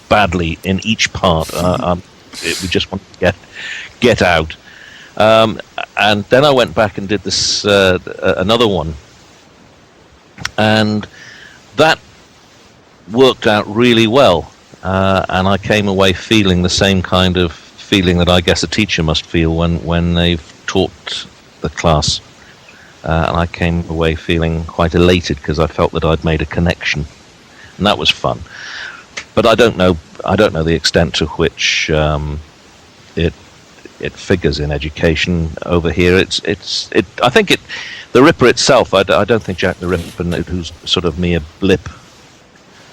badly in each part. We just wanted to get out. And then I went back and did this another one, and that worked out really well. And I came away feeling the same kind of feeling that I guess a teacher must feel when they've taught the class. And I came away feeling quite elated because I felt that I'd made a connection, and that was fun. But I don't know the extent to which it figures in education over here. I think the Ripper itself. I don't think Jack the Ripper, who's sort of mere blip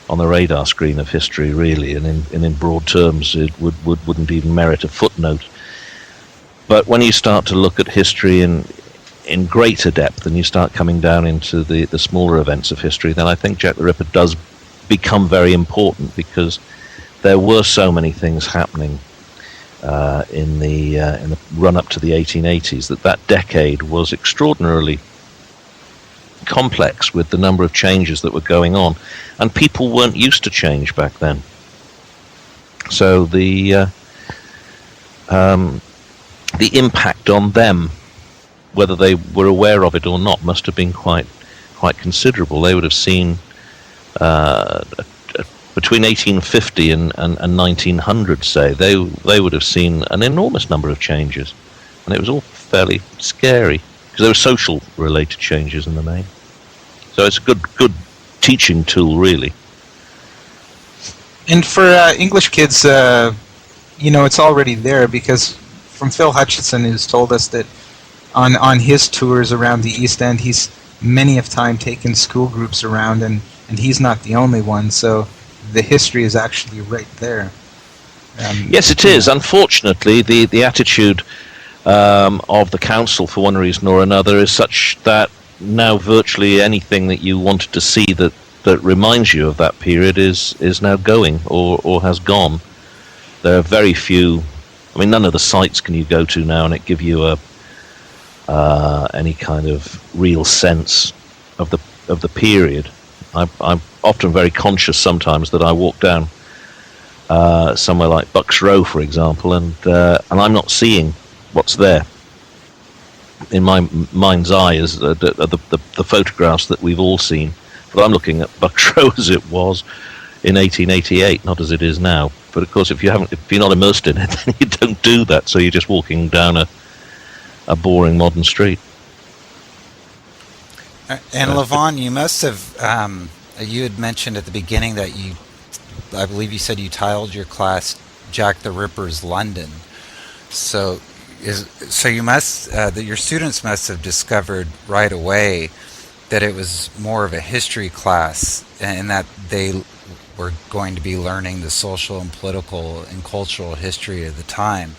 on the radar screen of history, really, and in broad terms, it wouldn't even merit a footnote. But when you start to look at history in greater depth, and you start coming down into the smaller events of history, then I think Jack the Ripper does become very important, because there were so many things happening in the run up to the 1880s that decade was extraordinarily complex with the number of changes that were going on, and people weren't used to change back then. So the impact on them, whether they were aware of it or not, must have been quite considerable. They would have seen between 1850 and 1900, say, they would have seen an enormous number of changes, and it was all fairly scary because there were social related changes in the main. So it's a good teaching tool, really. And for English kids, it's already there, because from Phil Hutchinson, who's told us that on his tours around the East End, he's many of time taken school groups around, and he's not the only one. So the history is actually right there. Yes, it is. Unfortunately, the attitude of the council, for one reason or another, is such that now virtually anything that you wanted to see that reminds you of that period is now going or has gone. There are very few. I mean, none of the sites can you go to now and it give you any kind of real sense of the period. I'm often very conscious sometimes that I walk down somewhere like Bucks Row, for example, and I'm not seeing what's there. In my mind's eye is the photographs that we've all seen, but I'm looking at Bucks Row as it was in 1888, not as it is now. But of course, if you're not immersed in it, then you don't do that. So you're just walking down a boring modern street. And Lavaughn, you must have you had mentioned at the beginning that I believe you said you titled your class Jack the Ripper's London. So So you must that your students must have discovered right away that it was more of a history class, and that they were going to be learning the social and political and cultural history of the time,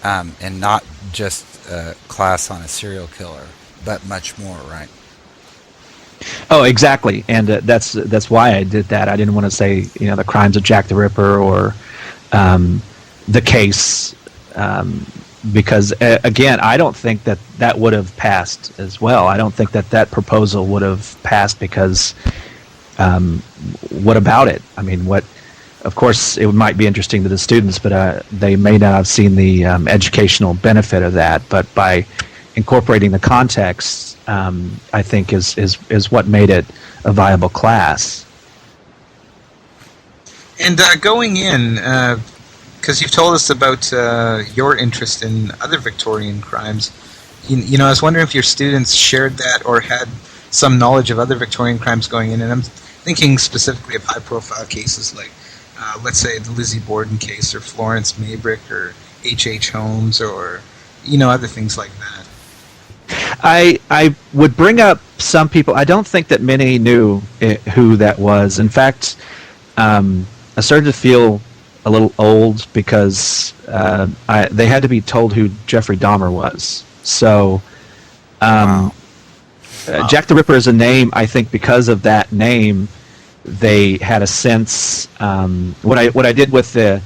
and not just a class on a serial killer, but much more, right? Oh, exactly, and that's why I did that. I didn't want to say the crimes of Jack the Ripper or the case, because again, I don't think that would have passed as well. I don't think that proposal would have passed because what about it? I mean, of course, it might be interesting to the students, but they may not have seen the educational benefit of that. But by incorporating the context, I think is what made it a viable class. And going in, because you've told us about your interest in other Victorian crimes, I was wondering if your students shared that or had some knowledge of other Victorian crimes going in. And I'm thinking specifically of high-profile cases like, let's say, the Lizzie Borden case, or Florence Maybrick, or H.H. Holmes, or other things like that. I would bring up some people. I don't think that many knew who that was. In fact, I started to feel a little old because they had to be told who Jeffrey Dahmer was. So, wow. Jack the Ripper is a name. I think because of that name, they had a sense. What I did with the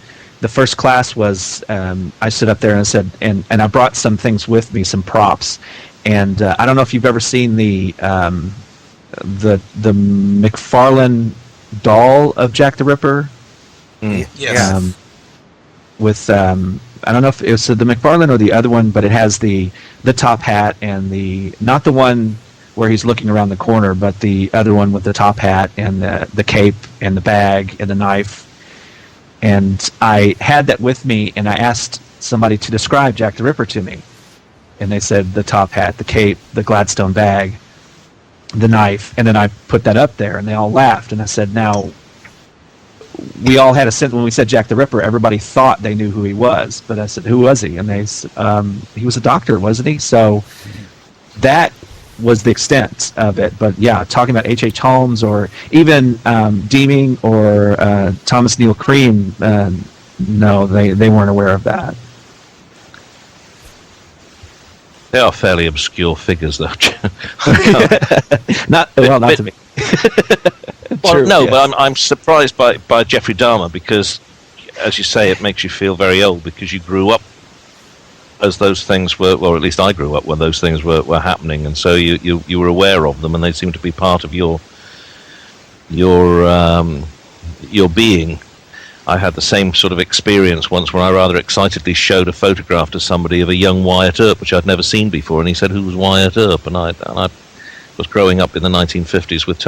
first class was I stood up there and I said, and I brought some things with me, some props. And I don't know if you've ever seen the McLaughlin doll of Jack the Ripper. Yes. With I don't know if it was the McLaughlin or the other one, but it has the top hat and not the one where he's looking around the corner, but the other one with the top hat and the cape and the bag and the knife. And I had that with me, and I asked somebody to describe Jack the Ripper to me. And they said the top hat, the cape, the Gladstone bag, the knife, and then I put that up there, and they all laughed. And I said, now, we all had a sense when we said Jack the Ripper, everybody thought they knew who he was. But I said, who was he? And they said, he was a doctor, wasn't he? So that was the extent of it. But yeah, talking about H.H. Holmes or even Deeming or Thomas Neal Cream, no, they weren't aware of that. They are fairly obscure figures, though. not to me. Well, True, no, yes. but I'm surprised by Jeffrey Dahmer because, as you say, it makes you feel very old because you grew up as those things were, or at least I grew up when those things were happening, and so you were aware of them, and they seem to be part of your being. I had the same sort of experience once when I rather excitedly showed a photograph to somebody of a young Wyatt Earp, which I'd never seen before, and he said, "Who was Wyatt Earp?" And I was growing up in the 1950s with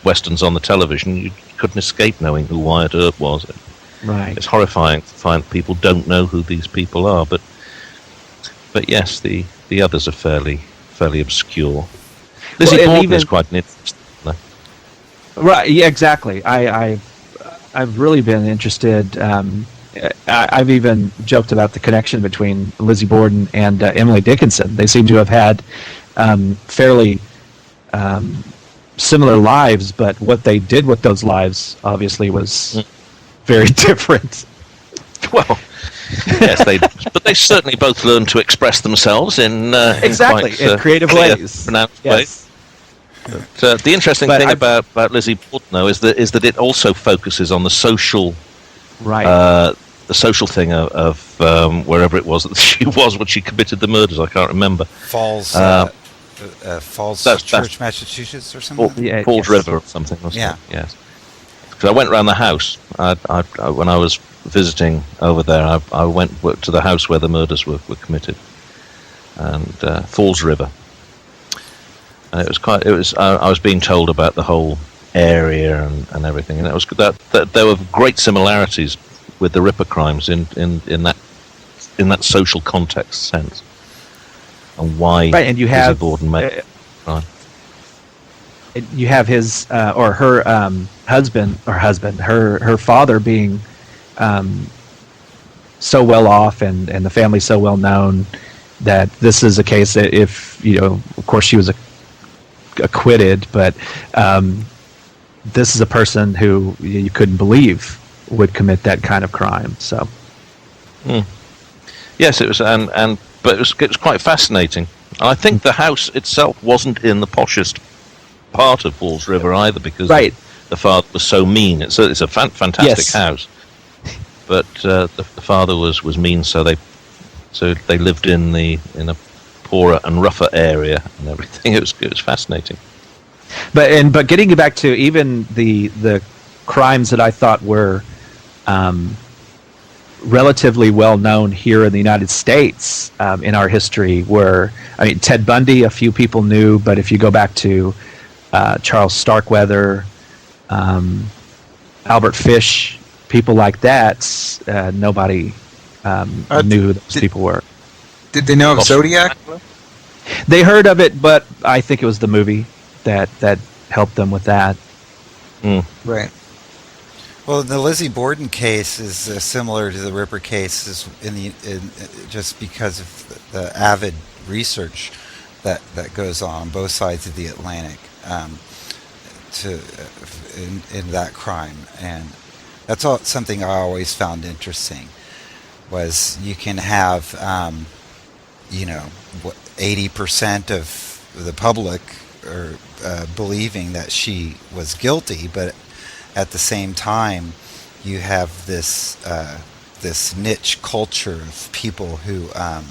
westerns on the television. You couldn't escape knowing who Wyatt Earp was. Right. It's horrifying to find people don't know who these people are, but yes, the others are fairly obscure. Lizzie Borden is quite an interesting. Right. Yeah. Exactly. I've really been interested. I've even joked about the connection between Lizzie Borden and Emily Dickinson. They seem to have had fairly similar lives, but what they did with those lives obviously was very different. Well, yes, but they certainly both learned to express themselves in creative ways. Pronounced ways. But, the interesting thing about Lizzie Borden, though, is that it also focuses on the social, the social thing of wherever it was that she was when she committed the murders. I can't remember. Falls Church, Massachusetts, or something. Falls River or something. Wasn't it? Yes. Because I went around the house. When I was visiting over there, I went to the house where the murders were committed, and Falls River. And I was being told about the whole area and everything, and it was that there were great similarities with the Ripper crimes in that social context sense, and why and you have Borden made you have his or her husband, her father being so well off and the family so well known that this is a case that if, of course she was acquitted, but this is a person who you couldn't believe would commit that kind of crime. So, yes, it was, but it was quite fascinating. And I think the house itself wasn't in the poshest part of Falls River either, because the father was so mean. It's a fantastic house, but the father was mean, so they lived in a poorer and rougher area and everything. It was fascinating. But getting back to even the crimes that I thought were relatively well known here in the United States in our history were, Ted Bundy, a few people knew, but if you go back to Charles Starkweather, Albert Fish, people like that, nobody knew who those people were. Did they know of Zodiac? They heard of it, but I think it was the movie that helped them with that. Right. Well, the Lizzie Borden case is similar to the Ripper case, just because of the avid research that goes on both sides of the Atlantic in that crime, and that's something I always found interesting. Was you can have 80% of the public are believing that she was guilty, but at the same time, you have this niche culture of people who are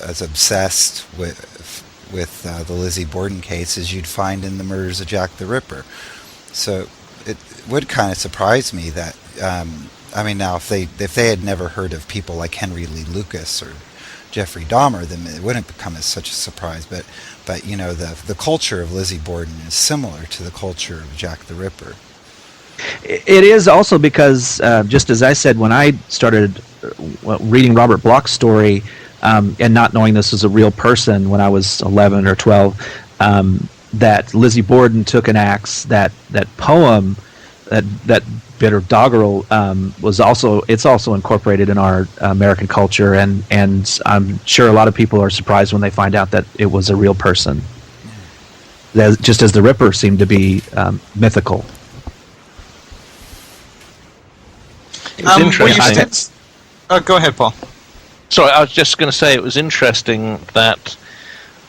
as obsessed with the Lizzie Borden case as you'd find in the murders of Jack the Ripper. So it would kind of surprise me that now if they had never heard of people like Henry Lee Lucas or Jeffrey Dahmer, then it wouldn't become as such a surprise. But the culture of Lizzie Borden is similar to the culture of Jack the Ripper. It is also because, just as I said, when I started reading Robert Bloch's story and not knowing this was a real person when I was 11 or 12, that Lizzie Borden took an axe, that poem, that bit of doggerel it's also incorporated in our American culture, and I'm sure a lot of people are surprised when they find out that it was a real person, just as the Ripper seemed to be mythical. It's interesting. Go ahead, Paul. Sorry, I was just going to say it was interesting that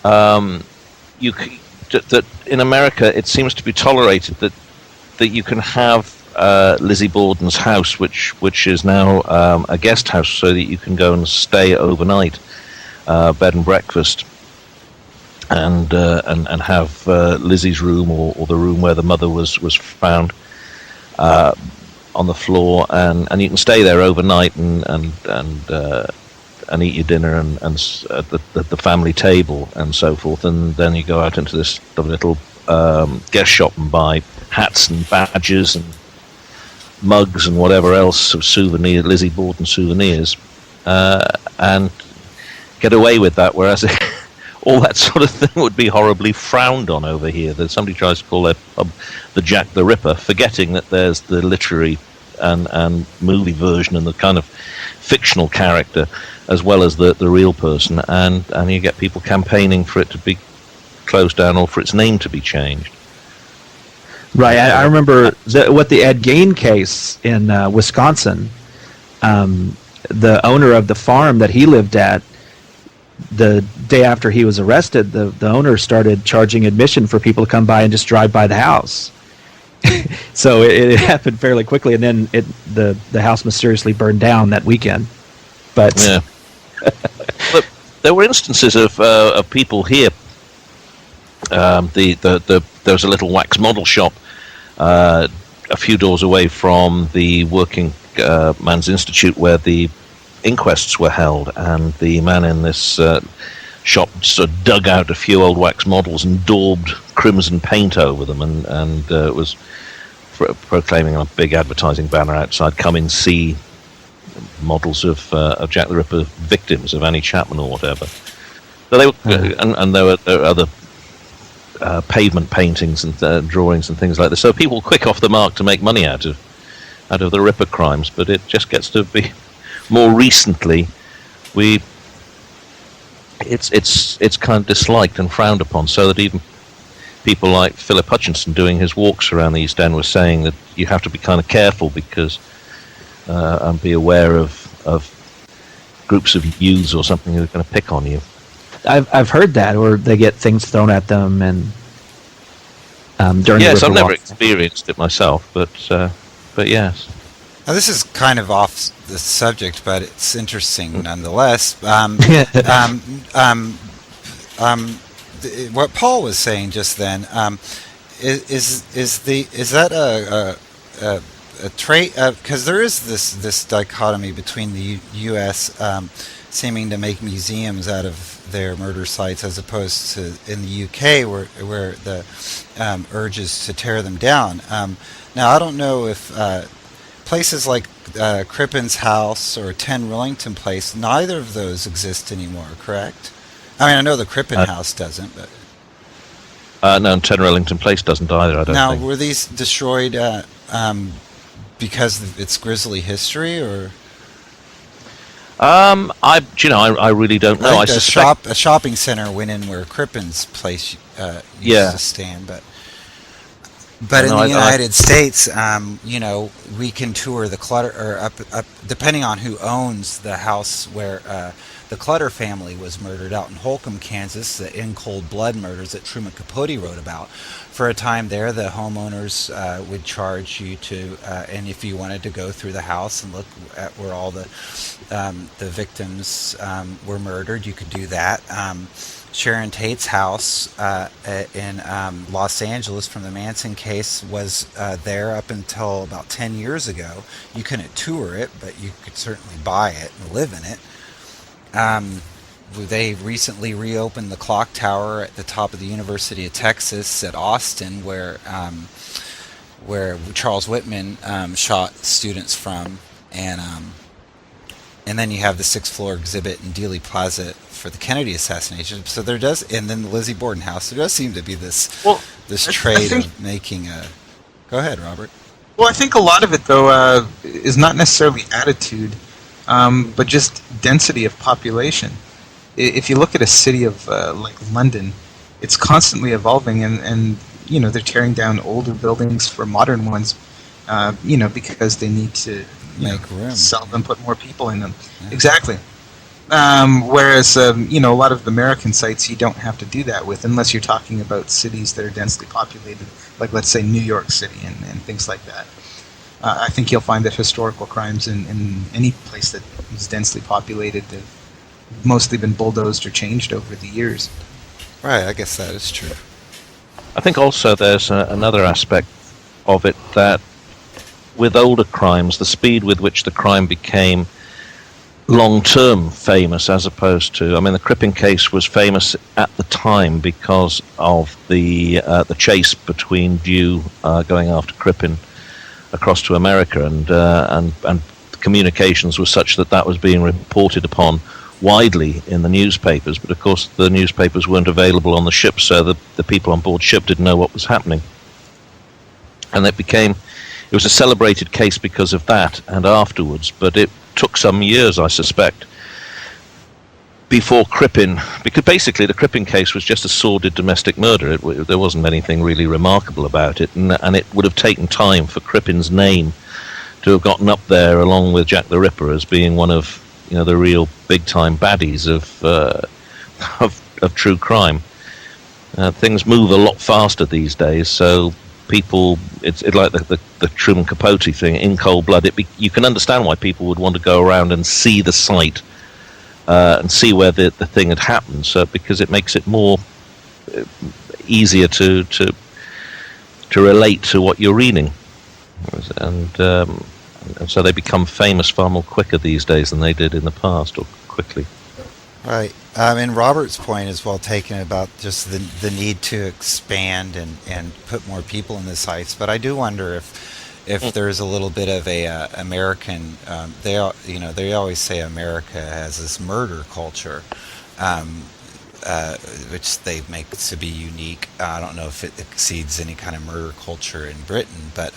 that in America it seems to be tolerated that you can have Lizzie Borden's house, which is now a guest house, so that you can go and stay overnight, bed and breakfast, and have Lizzie's room or the room where the mother was found on the floor, and you can stay there overnight and eat your dinner and at the family table and so forth, and then you go out into this little guest shop and buy hats and badges and mugs and whatever else of Lizzie Borden souvenirs, and get away with that, whereas all that sort of thing would be horribly frowned on over here. That somebody tries to call their pub the Jack the Ripper, forgetting that there's the literary and movie version and the kind of fictional character as well as the real person, and you get people campaigning for it to be closed down or for its name to be changed. Right, I remember the Ed Gain case in Wisconsin. The owner of the farm that he lived at, the day after he was arrested, the owner started charging admission for people to come by and just drive by the house. So it happened fairly quickly, and then the house mysteriously burned down that weekend. But yeah, but there were instances of people here. There was a little wax model shop a few doors away from the Working Man's Institute where the inquests were held, and the man in this shop sort of dug out a few old wax models and daubed crimson paint over them, and was proclaiming on a big advertising banner outside, "Come and see models of Jack the Ripper victims of Annie Chapman or whatever." So they were, and there were other pavement paintings and drawings and things like this. So people were quick off the mark to make money out of out of the Ripper crimes, but it just gets to be more recently. It's kind of disliked and frowned upon, so that even people like Philip Hutchinson doing his walks around the East End was saying that you have to be kind of careful because and be aware of groups of youths or something who are going to pick on you. I've heard that, or they get things thrown at them, and during yes, the I've River never Walk. experienced it myself, but yes. Now, this is kind of off the subject, but it's interesting nonetheless. What Paul was saying just then is that a trait? Because there is this dichotomy between the U.S. Seeming to make museums out of their murder sites, as opposed to in the U.K. where the urge is to tear them down. Now, I don't know if places like Crippen's house or 10 Rillington Place, neither of those exist anymore, correct? I mean, I know the Crippen house doesn't, but... No, and 10 Rillington Place doesn't either, I don't think. Now, were these destroyed because of its grisly history, or...? I really don't know. I think a shopping center went in where Crippen's place used to stand, but in the United States, we can tour the Clutter, or up depending on who owns the house where the Clutter family was murdered out in Holcomb, Kansas, the in cold blood murders that Truman Capote wrote about. For a time there, the homeowners would charge you to, and if you wanted to go through the house and look at where all the victims were murdered, you could do that. Sharon Tate's house in Los Angeles from the Manson case was there up until about 10 years ago. You couldn't tour it, but you could certainly buy it and live in it. They recently reopened the clock tower at the top of the University of Texas at Austin, where Charles Whitman shot students from, and then you have the 6th floor exhibit in Dealey Plaza for the Kennedy assassination. So there does, and then the Lizzie Borden house. There does seem to be this trade of making a. Go ahead, Robert. Well, I think a lot of it, though, is not necessarily attitude, but just density of population. If you look at a city of like London, it's constantly evolving, and they're tearing down older buildings for modern ones, because they need to make room, sell them, put more people in them. Yeah. Exactly. Whereas a lot of the American sites you don't have to do that with, unless you're talking about cities that are densely populated, like let's say New York City and things like that. I think you'll find that historical crimes in any place that is densely populated have mostly been bulldozed or changed over the years. Right, I guess that is true. I think also there's another aspect of it, that with older crimes, the speed with which the crime became long-term famous, as opposed to, the Crippen case was famous at the time because of the chase between Dew going after Crippen across to America, and communications were such that was being reported upon widely in the newspapers, but of course the newspapers weren't available on the ship, so the people on board ship didn't know what was happening. And it was a celebrated case because of that and afterwards, but it took some years, I suspect, before Crippen, because basically the Crippen case was just a sordid domestic murder. There wasn't anything really remarkable about it, and it would have taken time for Crippen's name to have gotten up there along with Jack the Ripper as being one of the real big-time baddies of true crime. Things move a lot faster these days, so people, it's like the Truman Capote thing, in cold blood. You can understand why people would want to go around and see the site and see where the thing had happened, so because it makes it more easier to relate to what you're reading, and so they become famous far more quicker these days than they did in the past, or quickly. Right. And Robert's point is well taken about just the need to expand and put more people in the sites. But I do wonder if there's a little bit of a American. They always say America has this murder culture, which they make to be unique. I don't know if it exceeds any kind of murder culture in Britain, but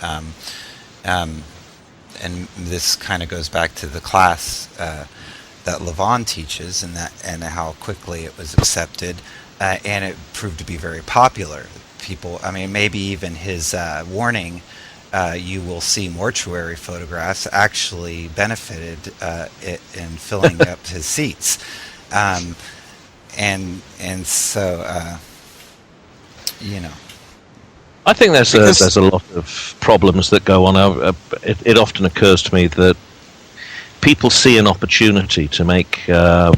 this kind of goes back to the class that Lavaughn teaches, and how quickly it was accepted, and it proved to be very popular. People, I mean, maybe even his warning, you will see mortuary photographs, actually benefited in filling up his seats, and so you know. I think there's a lot of problems that go on. It often occurs to me that people see an opportunity to make to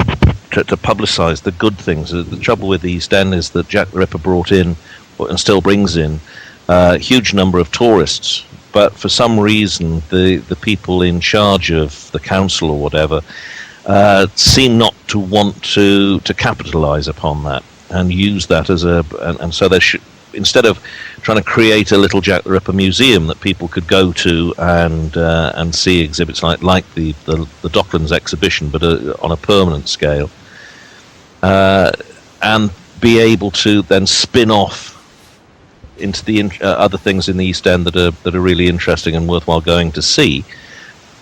publicise the good things. The trouble with the East End is that Jack the Ripper brought in, and still brings in, a huge number of tourists. But for some reason, the people in charge of the council or whatever seem not to want to capitalise upon that and use that as and so they should, instead of trying to create a little Jack the Ripper museum that people could go to and see exhibits like the Docklands exhibition, but on a permanent scale, and be able to then spin off into the other things in the East End that are really interesting and worthwhile going to see.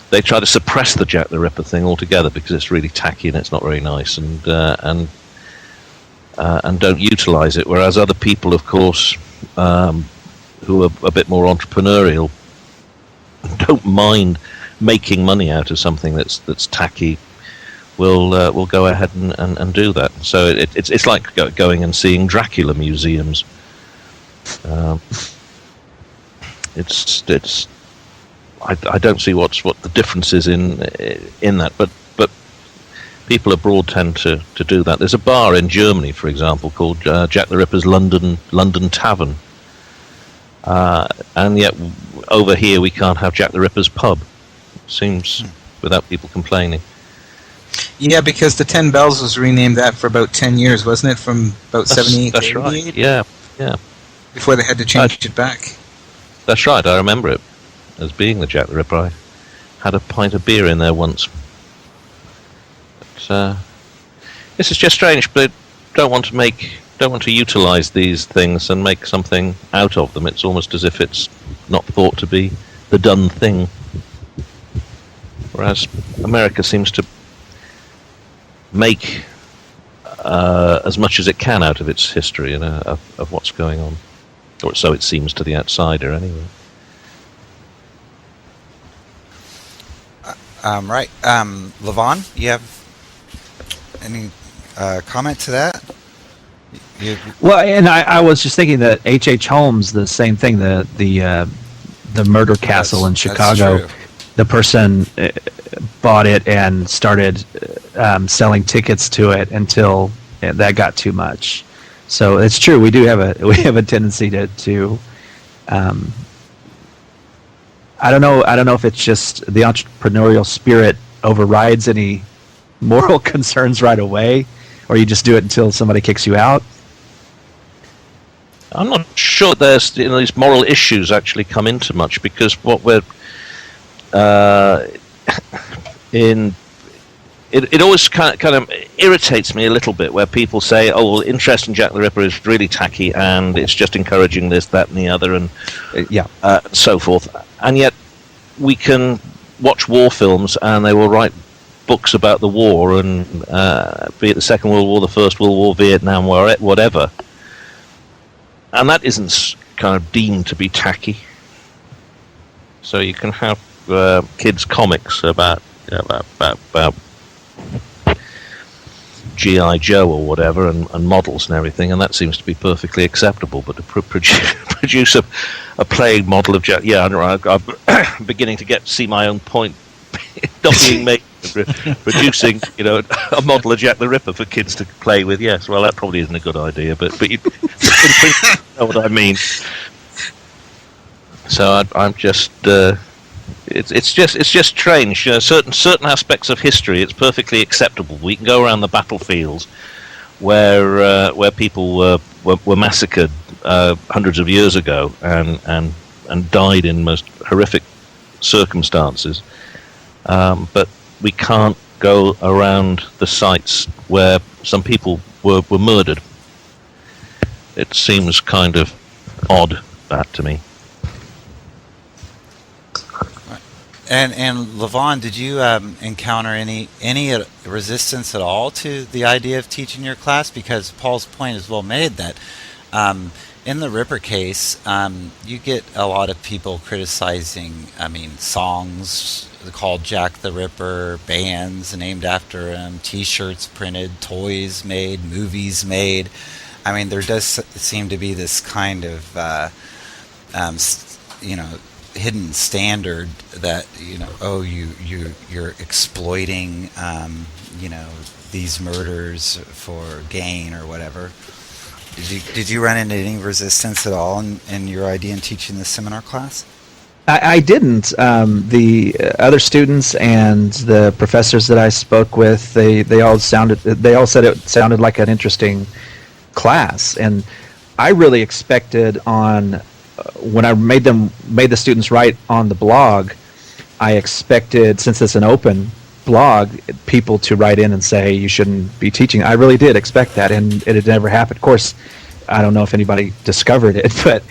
They try to suppress the Jack the Ripper thing altogether because it's really tacky and it's not very nice, and don't utilise it. Whereas other people, of course, who are a bit more entrepreneurial, don't mind making money out of something that's tacky, will go ahead and do that. So it's like going and seeing Dracula museums. I don't see what the difference is in that, but people abroad tend to do that. There's a bar in Germany, for example, called Jack the Ripper's London Tavern, and yet over here we can't have Jack the Ripper's pub. Seems without people complaining. Yeah, because the 10 Bells was renamed that for about 10 years, wasn't it? From about 78 to 88? Right. Yeah. Before they had to change it back. That's right, I remember it as being the Jack the Ripper. I had a pint of beer in there once. But, this is just strange, but don't want to utilise these things and make something out of them. It's almost as if it's not thought to be the done thing. Whereas America seems to make as much as it can out of its history and of what's going on. Or so it seems to the outsider, anyway. Right. Lavaughn, you have any comment to that? Well, and I was just thinking that H.H. Holmes, the same thing, the murder castle in Chicago, the person bought it and started selling tickets to it until that got too much. So it's true. We have a tendency to I don't know if it's just the entrepreneurial spirit overrides any moral concerns right away, or you just do it until somebody kicks you out. I'm not sure there's these moral issues actually come into much, because what we're It always kind of irritates me a little bit where people say, "Oh, well, interest in Jack the Ripper is really tacky, and it's just encouraging this, that, and the other, and so forth." And yet, we can watch war films, and they will write books about the war, and be it the Second World War, the First World War, Vietnam, whatever, and that isn't kind of deemed to be tacky. So you can have kids' comics about G.I. Joe or whatever, and models and everything, and that seems to be perfectly acceptable. But to produce a playing model of Jack, I'm beginning to see my own point not being made. Producing, a model of Jack the Ripper for kids to play with. Yes, well, that probably isn't a good idea, but you know what I mean. So I'm just. It's just strange. Certain aspects of history, it's perfectly acceptable. We can go around the battlefields where people were massacred hundreds of years ago and died in most horrific circumstances. But we can't go around the sites where some people were murdered. It seems kind of odd, that, to me. And Lavaughn, did you encounter any resistance at all to the idea of teaching your class? Because Paul's point is well made that in the Ripper case, you get a lot of people criticizing. I mean, songs called Jack the Ripper, bands named after him, T-shirts printed, toys made, movies made. I mean, there does seem to be this kind of hidden standard that you're exploiting these murders for gain or whatever. Did you run into any resistance at all in your idea in teaching this seminar class? I didn't. The other students and the professors that I spoke with, they all said it sounded like an interesting class, and I really expected when I made the students write on the blog, I expected, since it's an open blog, people to write in and say you shouldn't be teaching. I really did expect that, and it had never happened. Of course, I don't know if anybody discovered it, but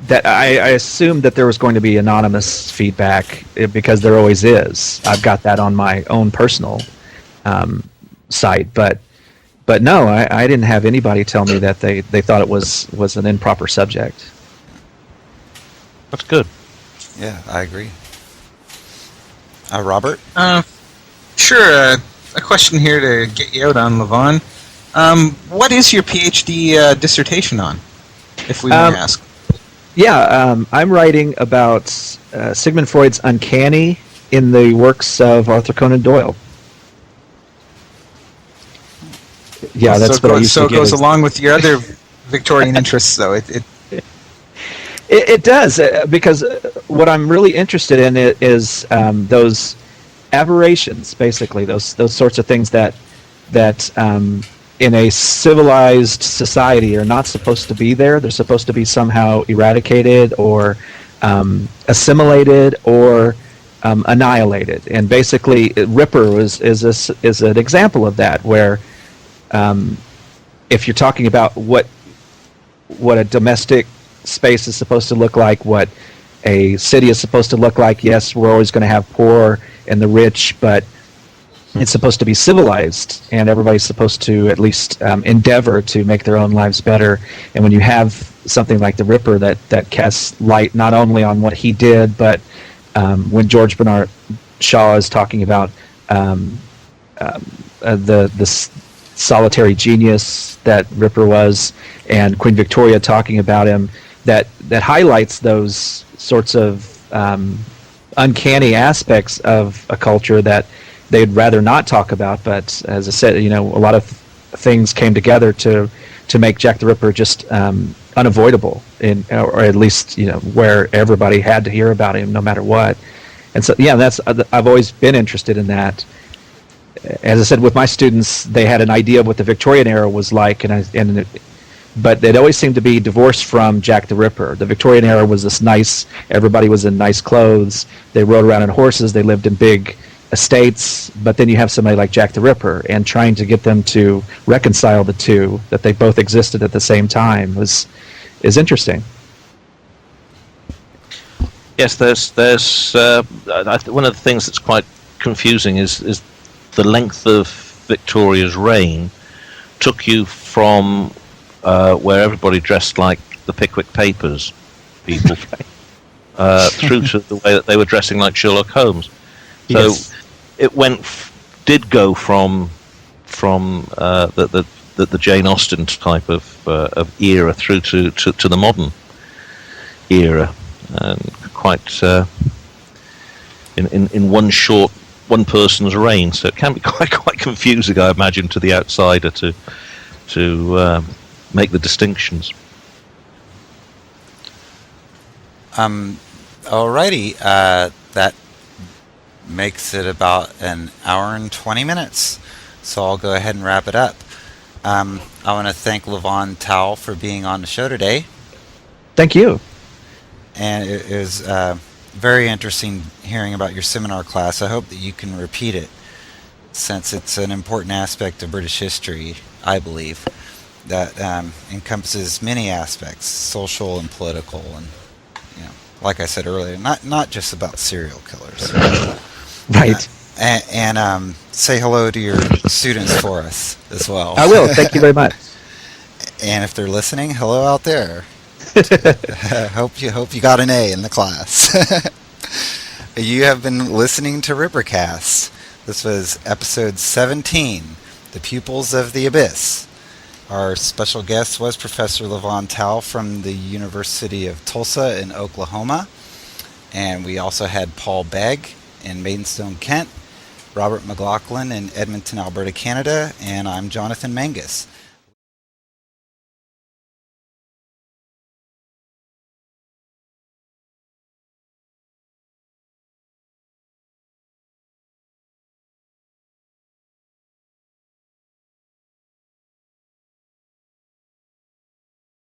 that I assumed that there was going to be anonymous feedback, because there always is. I've got that on my own personal site, but no, I didn't have anybody tell me that they thought it was an improper subject. That's good. Yeah, I agree. Robert? Sure. A question here to get you out on, Lavaughn. What is your PhD dissertation on, if we may ask? Yeah, I'm writing about Sigmund Freud's uncanny in the works of Arthur Conan Doyle. Yeah, that's what I used to get. So it goes along with your other Victorian interests, though. It does, because what I'm really interested in is those aberrations, basically, those sorts of things that in a civilized society are not supposed to be there. They're supposed to be somehow eradicated or assimilated or annihilated. And basically, Ripper is an example of that, where if you're talking about what a domestic space is supposed to look like, what a city is supposed to look like, yes, we're always going to have poor and the rich, but it's supposed to be civilized, and everybody's supposed to at least endeavor to make their own lives better. And when you have something like the Ripper that casts light not only on what he did, but when George Bernard Shaw is talking about the solitary genius that Ripper was, and Queen Victoria talking about him, that highlights those sorts of uncanny aspects of a culture that they'd rather not talk about. But as I said, a lot of things came together to make Jack the Ripper just unavoidable, or at least where everybody had to hear about him no matter what. And so I've always been interested in that. As I said, with my students, they had an idea of what the Victorian era was like, but they'd always seemed to be divorced from Jack the Ripper. The Victorian era was this nice, everybody was in nice clothes, they rode around on horses, they lived in big estates, but then you have somebody like Jack the Ripper, and trying to get them to reconcile the two, that they both existed at the same time, is interesting. Yes, there's one of the things that's quite confusing is the length of Victoria's reign took you from where everybody dressed like the Pickwick Papers people through to the way that they were dressing like Sherlock Holmes. So yes. It did go from the Jane Austen type of era through to the modern era, and quite in one person's reign. So it can be quite confusing, I imagine, to the outsider to make the distinctions. Alrighty, that makes it about an hour and 20 minutes, so I'll go ahead and wrap it up. I want to thank Lavaughn Towell for being on the show today. Thank you. And it was very interesting hearing about your seminar class. I hope that you can repeat it, since it's an important aspect of British history, I believe, that encompasses many aspects, social and political, and like I said earlier, not just about serial killers. Right. And say hello to your students for us as well. I will. Thank you very much. And if they're listening, hello out there. Hope you got an A in the class. You have been listening to Rippercast. This was episode 17, The Pupils of the Abyss. Our special guest was Professor Lavaughn Towell from the University of Tulsa in Oklahoma. And we also had Paul Begg in Maidstone, Kent, Robert McLaughlin in Edmonton, Alberta, Canada, and I'm Jonathan Menges.